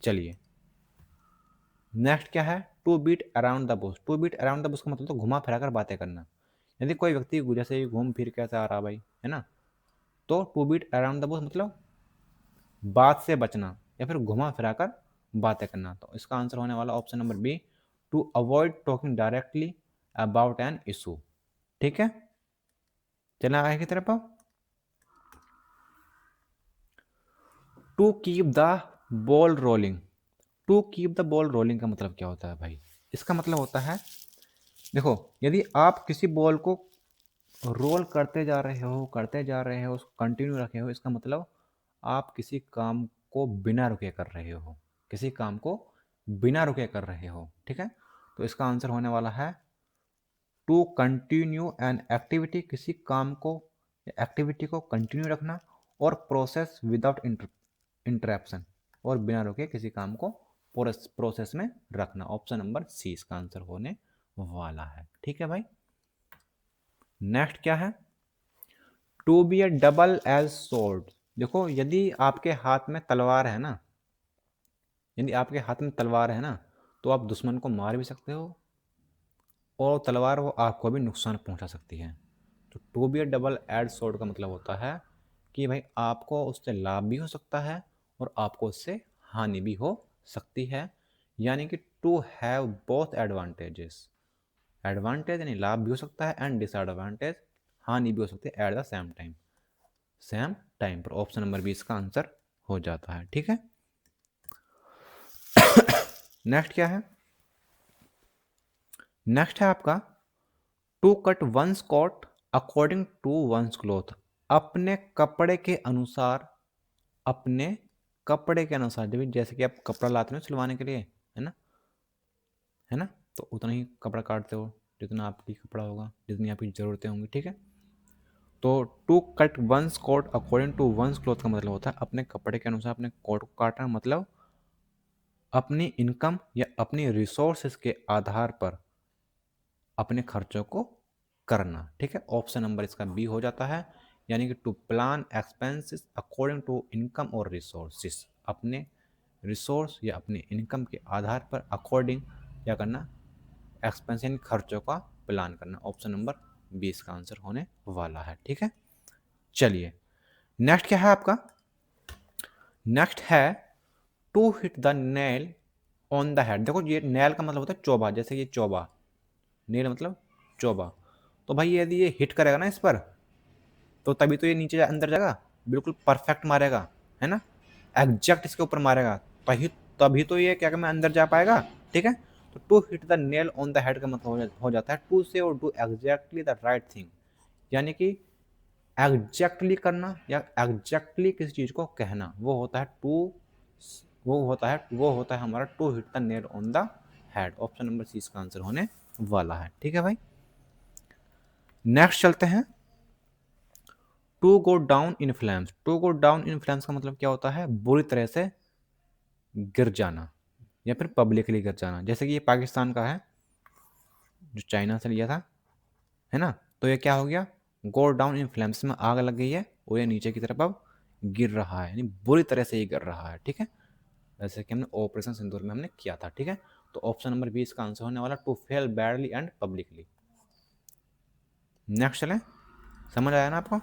चलिए नेक्स्ट क्या है, to beat around the bush. To beat around the bush का मतलब तो घुमा फिरा कर बातें करना। यदि कोई व्यक्ति जैसे ही घूम फिर कैसे आ रहा भाई, है ना, तो to beat around the bush मतलब बात से बचना या फिर घुमा फिरा कर बातें करना। तो इसका आंसर होने वाला option number B, to avoid talking directly about an issue, ठीक है। चलना आगे की तरफ। To keep the ball rolling. To keep the ball rolling का मतलब क्या होता है भाई, इसका मतलब होता है, देखो यदि आप किसी बॉल को रोल करते जा रहे हो, उसको कंटिन्यू रखे हो, इसका मतलब आप किसी काम को बिना रुके कर रहे हो, किसी काम को बिना रुके कर रहे हो, ठीक है। तो इसका आंसर होने वाला है टू कंटिन्यू एन एक्टिविटी, किसी काम को या एक्टिविटी को कंटिन्यू रखना, और प्रोसेस विदाउट इंटरप्शन, और बिना रुके किसी काम को प्रोसेस में रखना। ऑप्शन नंबर सी इसका आंसर होने वाला है, ठीक है भाई। नेक्स्ट क्या है, to be a double edge sword. देखो यदि आपके हाथ में तलवार है ना, यदि आपके हाथ में तलवार है ना, तो आप दुश्मन को मार भी सकते हो, और तलवार वो आपको भी नुकसान पहुंचा सकती है। तो to be a double edge sword का मतलब होता है कि भाई आपको उससे लाभ भी हो सकता है और आपको उससे हानि भी हो सकती है, यानी कि to have both advantages. Advantage यानी लाभ भी हो सकता है एंड डिसएडवांटेज, हानि भी हो सकती है एट द सेम टाइम पर। ऑप्शन नंबर 20 का आंसर हो जाता है, ठीक है। नेक्स्ट क्या है, नेक्स्ट है आपका to cut one's coat according to one's cloth. अपने कपड़े के अनुसार, अपने कपड़े के अनुसार, जब जैसे कि आप कपड़ा लाते हो सिलवाने के लिए, है ना, है ना, तो उतना ही कपड़ा काटते हो जितना आपकी कपड़ा होगा, जितनी आपकी ज़रूरतें होंगी, ठीक है। तो to cut one's coat according to one's cloth का मतलब होता है अपने कपड़े के अनुसार अपने कोट को काटना, मतलब अपनी इनकम या अपनी रिसोर्सेज के आधार पर अपने खर्चों को करना, ठीक है। ऑप्शन नंबर इसका बी हो जाता है, यानी कि to plan expenses according to income और रिसोर्सेस, अपने रिसोर्स या अपने इनकम के आधार पर अकॉर्डिंग क्या करना, एक्सपेंस यानी खर्चों का प्लान करना। ऑप्शन नंबर 20 का आंसर होने वाला है, ठीक है। चलिए नेक्स्ट क्या है आपका, नेक्स्ट है to hit the nail on the head. देखो ये नेल का मतलब होता है चौबा, जैसे ये चौबा, नेल मतलब चौबा। तो भाई यदि ये हिट करेगा ना इस पर, तो तभी तो ये नीचे अंदर जाएगा, बिल्कुल परफेक्ट मारेगा, है ना, एग्जैक्ट इसके ऊपर मारेगा, तभी तभी तो ये क्या मैं अंदर जा पाएगा, ठीक है। तो to hit the nail on the head का मतलब हो जाता है टू से और do exactly the right thing, यानी कि एग्जैक्टली करना या एग्जैक्टली किसी चीज को कहना, वो होता है टू, वो होता है हमारा to hit the nail on the head. Option number C इसका आंसर होने वाला है, ठीक है भाई। नेक्स्ट चलते हैं, to go down in flames. To go down in flames का मतलब क्या होता है, बुरी तरह से गिर जाना या फिर पब्लिकली गिर जाना। जैसे कि ये पाकिस्तान का है जो चाइना से लिया था, है ना, तो ये क्या हो गया, गो डाउन इन फ्लेम्स में आग लग गई है और ये नीचे की तरफ अब गिर रहा है, यानी बुरी तरह से ही गिर रहा है, ठीक है, जैसे कि हमने ऑपरेशन सिंदूर में हमने किया था, ठीक है। तो ऑप्शन नंबर बी इसका आंसर होने वाला, to fail badly and publicly. Next चलें, समझ आया ना आपको।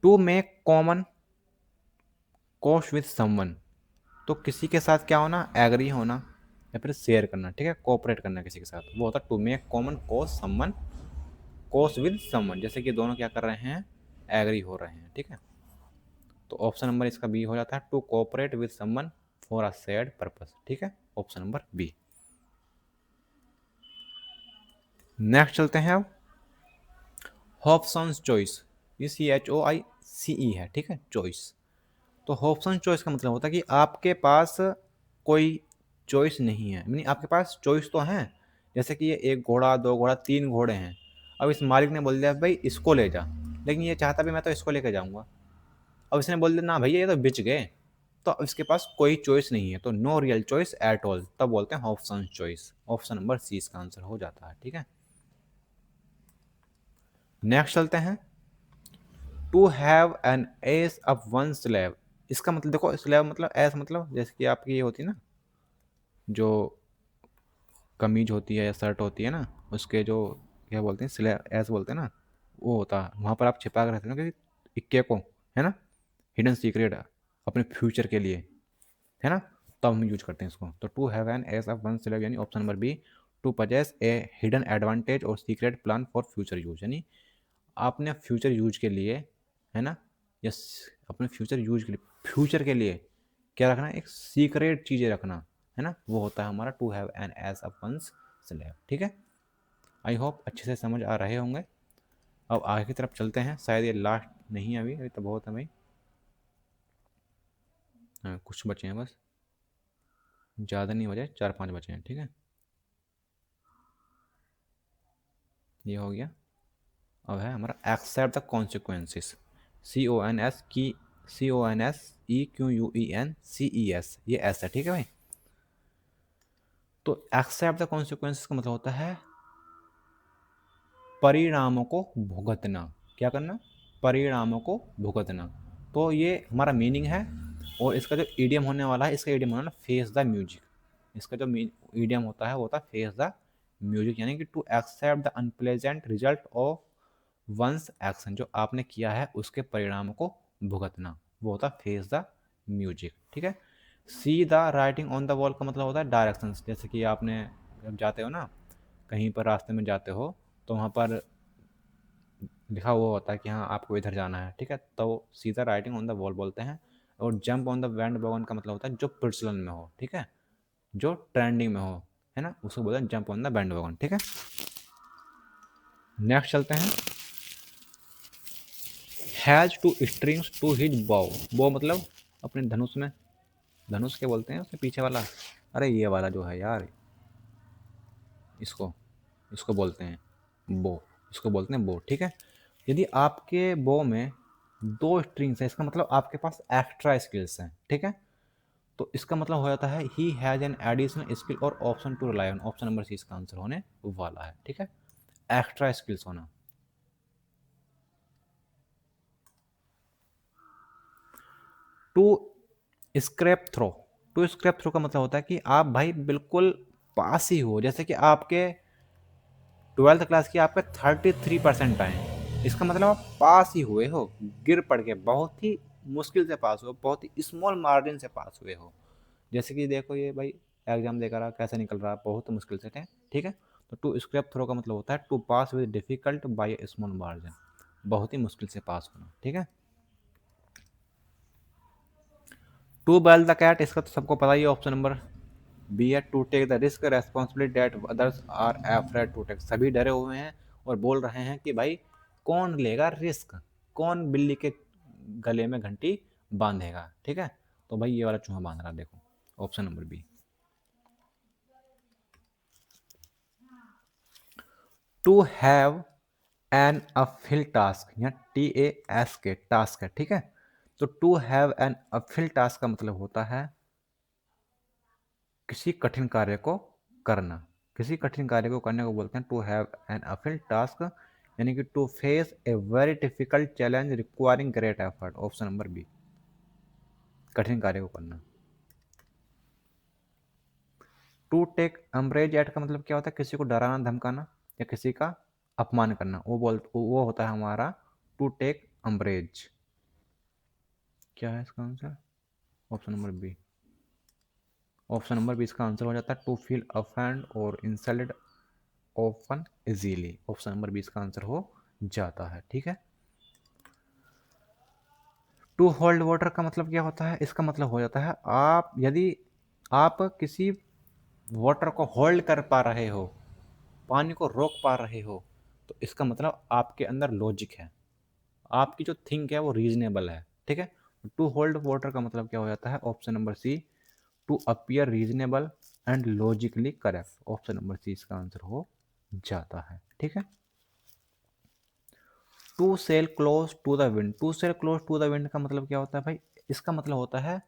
To make common cause with someone, तो किसी के साथ क्या होना, एग्री होना या फिर शेयर करना, ठीक है, कोऑपरेट करना किसी के साथ, वो होता है to make common cause someone, cause with someone, जैसे कि दोनों क्या कर रहे हैं, एग्री हो रहे हैं, ठीक है। तो ऑप्शन नंबर इसका बी हो जाता है, to cooperate with someone for a shared purpose, ठीक है, ऑप्शन नंबर बी। नेक्स्ट चलते हैं अब, हॉब्सन्स चॉइस, ये CHOICE है, ठीक है, चॉइस। तो हॉब्सन चॉइस का मतलब होता है कि आपके पास कोई चॉइस नहीं है, यानी आपके पास चॉइस तो है, जैसे कि ये एक घोड़ा, दो घोड़ा, तीन घोड़े हैं, अब इस मालिक ने बोल दिया भाई इसको ले जा, लेकिन ये चाहता भी मैं तो इसको लेके जाऊंगा, अब इसने बोल दिया ना भैया ये तो बिच गए, तो अब इसके पास कोई चॉइस नहीं है, तो no real choice at all, तब बोलते हैं Hobson choice, option number C इसका आंसर हो जाता है, ठीक है। नेक्स्ट चलते हैं, to have an ace of one sleeve, इसका मतलब देखो, स्लेव मतलब एस मतलब जैसे कि आपकी ये होती है ना, जो कमीज होती है या शर्ट होती है ना, उसके जो क्या बोलते हैं, स्लेव एस बोलते हैं ना, वो होता है, वहाँ पर आप छिपा कर रहते हो ना कि इक्के को, है ना, हिडन सीक्रेट अपने फ्यूचर के लिए, है ना, तब हम यूज करते हैं इसको। तो to have an ace of one sleeve, यानी option number B, to possess a hidden advantage और secret plan for future use, यानी आपने फ्यूचर यूज के लिए, है ना, यस, अपने फ्यूचर यूज के लिए, फ्यूचर के लिए क्या रखना है, एक सीक्रेट चीज़ें रखना, है ना, वो होता है हमारा to have an ace a one's sleeve, ठीक है। आई होप अच्छे से समझ आ रहे होंगे। अब आगे की तरफ चलते हैं, शायद ये लास्ट नहीं है, अभी तो बहुत है भाई, हाँ कुछ बचे हैं बस, ज़्यादा नहीं बचे, 4-5 बचे हैं, ठीक है, ये हो गया। अब है हमारा एक्सेप्ट द कॉन्सिक्वेंसेस, CONS की, CONSEQUENCES, ये ऐसा, ठीक है भाई। तो एक्सेप्ट द कॉन्सिक्वेंसेस का मतलब होता है परिणामों को भुगतना, क्या करना, परिणामों को भुगतना। तो ये हमारा मीनिंग है, और इसका जो ईडियम होने वाला है, इसका ईडियम होने वाला फेस द म्यूजिक, इसका जो ईडियम होता है वो होता है फेस द म्यूजिक, यानी कि to accept the unpleasant result of one's action, जो आपने किया है उसके परिणामों को भुगतना, वो होता है फेस द म्यूजिक, ठीक है। See the writing on the wall का मतलब होता है डायरेक्शन, जैसे कि आपने जब जाते हो ना, कहीं पर रास्ते में जाते हो, तो वहाँ पर लिखा हुआ होता है कि हाँ आपको इधर जाना है, ठीक है, तो सीधा राइटिंग ऑन द वॉल बोलते हैं। और jump on the band wagon का मतलब होता है जो प्रचलन में हो, ठीक है, जो ट्रेंडिंग में हो, है ना, उसको बोलते हैं jump on the bandwagon, ठीक है। नेक्स्ट चलते हैं, has two strings to his bow, bow मतलब अपने धनुष में, धनुष के बोलते हैं उसके पीछे वाला, अरे ये वाला जो है यार, इसको इसको बोलते हैं बो, इसको बोलते हैं बो, ठीक है। यदि आपके बो में दो स्ट्रिंग्स है, इसका मतलब आपके पास एक्स्ट्रा स्किल्स हैं, ठीक है। तो इसका मतलब हो जाता है he has an additional skill और option to rely on, option number C इसका आंसर होने वाला है, ठीक है, एक्स्ट्रा स्किल्स होना। To scrape through, to scrape through का मतलब होता है कि आप भाई बिल्कुल पास ही हो, जैसे कि आपके 12th क्लास की आपके 33% आए, इसका मतलब आप पास ही हुए हो, गिर पड़ के बहुत ही मुश्किल से पास हो, बहुत ही स्मॉल मार्जिन से पास हुए हो, जैसे कि देखो ये भाई एग्जाम देकर रहा कैसे निकल रहा है, बहुत मुश्किल से थे, ठीक है। तो टू स्क्रैप थ्रो का मतलब होता है to pass with difficult by a small margin, बहुत ही मुश्किल से पास होना, ठीक है। टू बैल द कैट, इसका तो सबको पता ही है, ऑप्शन नंबर बी है, to take the risk responsibility that others are afraid to take, सभी डरे हुए हैं और बोल रहे हैं कि भाई कौन लेगा रिस्क, कौन बिल्ली के गले में घंटी बांधेगा, ठीक है। तो भाई ये वाला चूहा बांध रहा, देखो option number B. To have an uphill task, या TAS के टास्क है, ठीक है। तो to have an uphill task का मतलब होता है किसी कठिन कार्य को करना, किसी कठिन कार्य को करने को बोलते हैं to have an uphill task, यानी कि to face a very difficult challenge requiring great effort, option number B, कठिन कार्य को करना। टू टेक अम्ब्रेज एट का मतलब क्या होता है, किसी को डराना धमकाना या किसी का अपमान करना, वो होता है हमारा टू टेक अम्ब्रेज। क्या है इसका answer, option number B. Option number B इसका आंसर हो जाता है टू फील अफेंड और insulted often easily, option number B इसका आंसर हो जाता है। ठीक है, टू होल्ड वाटर का मतलब क्या होता है, इसका मतलब हो जाता है आप यदि आप किसी वाटर को होल्ड कर पा रहे हो, पानी को रोक पा रहे हो, तो इसका मतलब आपके अंदर लॉजिक है, आपकी जो थिंक है वो रीजनेबल है। ठीक है, टू होल्ड वाटर का मतलब क्या हो जाता है, option number C, to appear reasonable and logically correct, option number C इसका आंसर हो जाता है। ठीक है, to sail close to the wind, to sail close to the wind का मतलब क्या होता है भाई, इसका मतलब होता है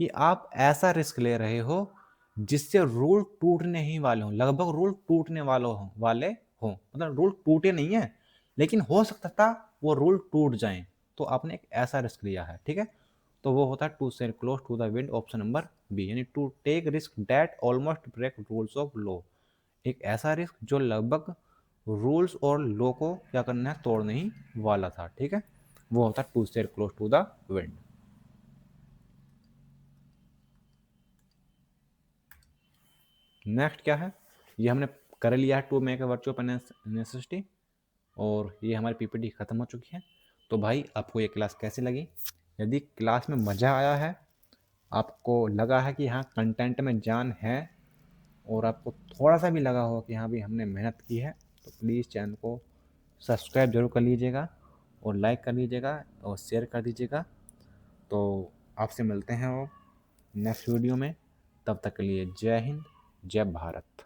कि आप ऐसा रिस्क ले रहे हो जिससे रूल टूटने ही वाले हों, लगभग रूल टूटने वाले हों, मतलब रूल टूटे नहीं है लेकिन हो सकता था वो रूल टूट जाएं, तो आपने एक ऐसा रिस्क लिया है। ठीक है, तो वो होता है to sail close to the wind, option number B, यानी to take risk that almost break rules of law, एक ऐसा रिस्क जो लगभग रूल्स और लॉ को क्या करना है, तोड़ने ही वाला था। ठीक है, वो होता है to steer close to the wind. Next क्या है, ये हमने कर लिया है टू मेक वर्चुअल नेसेसिटी, और ये हमारी पीपीटी खत्म हो चुकी है। तो भाई आपको ये क्लास कैसी लगी, यदि क्लास में मज़ा आया है, आपको लगा है कि हाँ कंटेंट में जान है, और आपको थोड़ा सा भी लगा हो कि हाँ भी हमने मेहनत की है, तो प्लीज़ चैनल को सब्सक्राइब जरूर कर लीजिएगा और लाइक कर लीजिएगा और शेयर कर दीजिएगा। तो आपसे मिलते हैं वो नेक्स्ट वीडियो में, तब तक के लिए जय हिंद, जय भारत।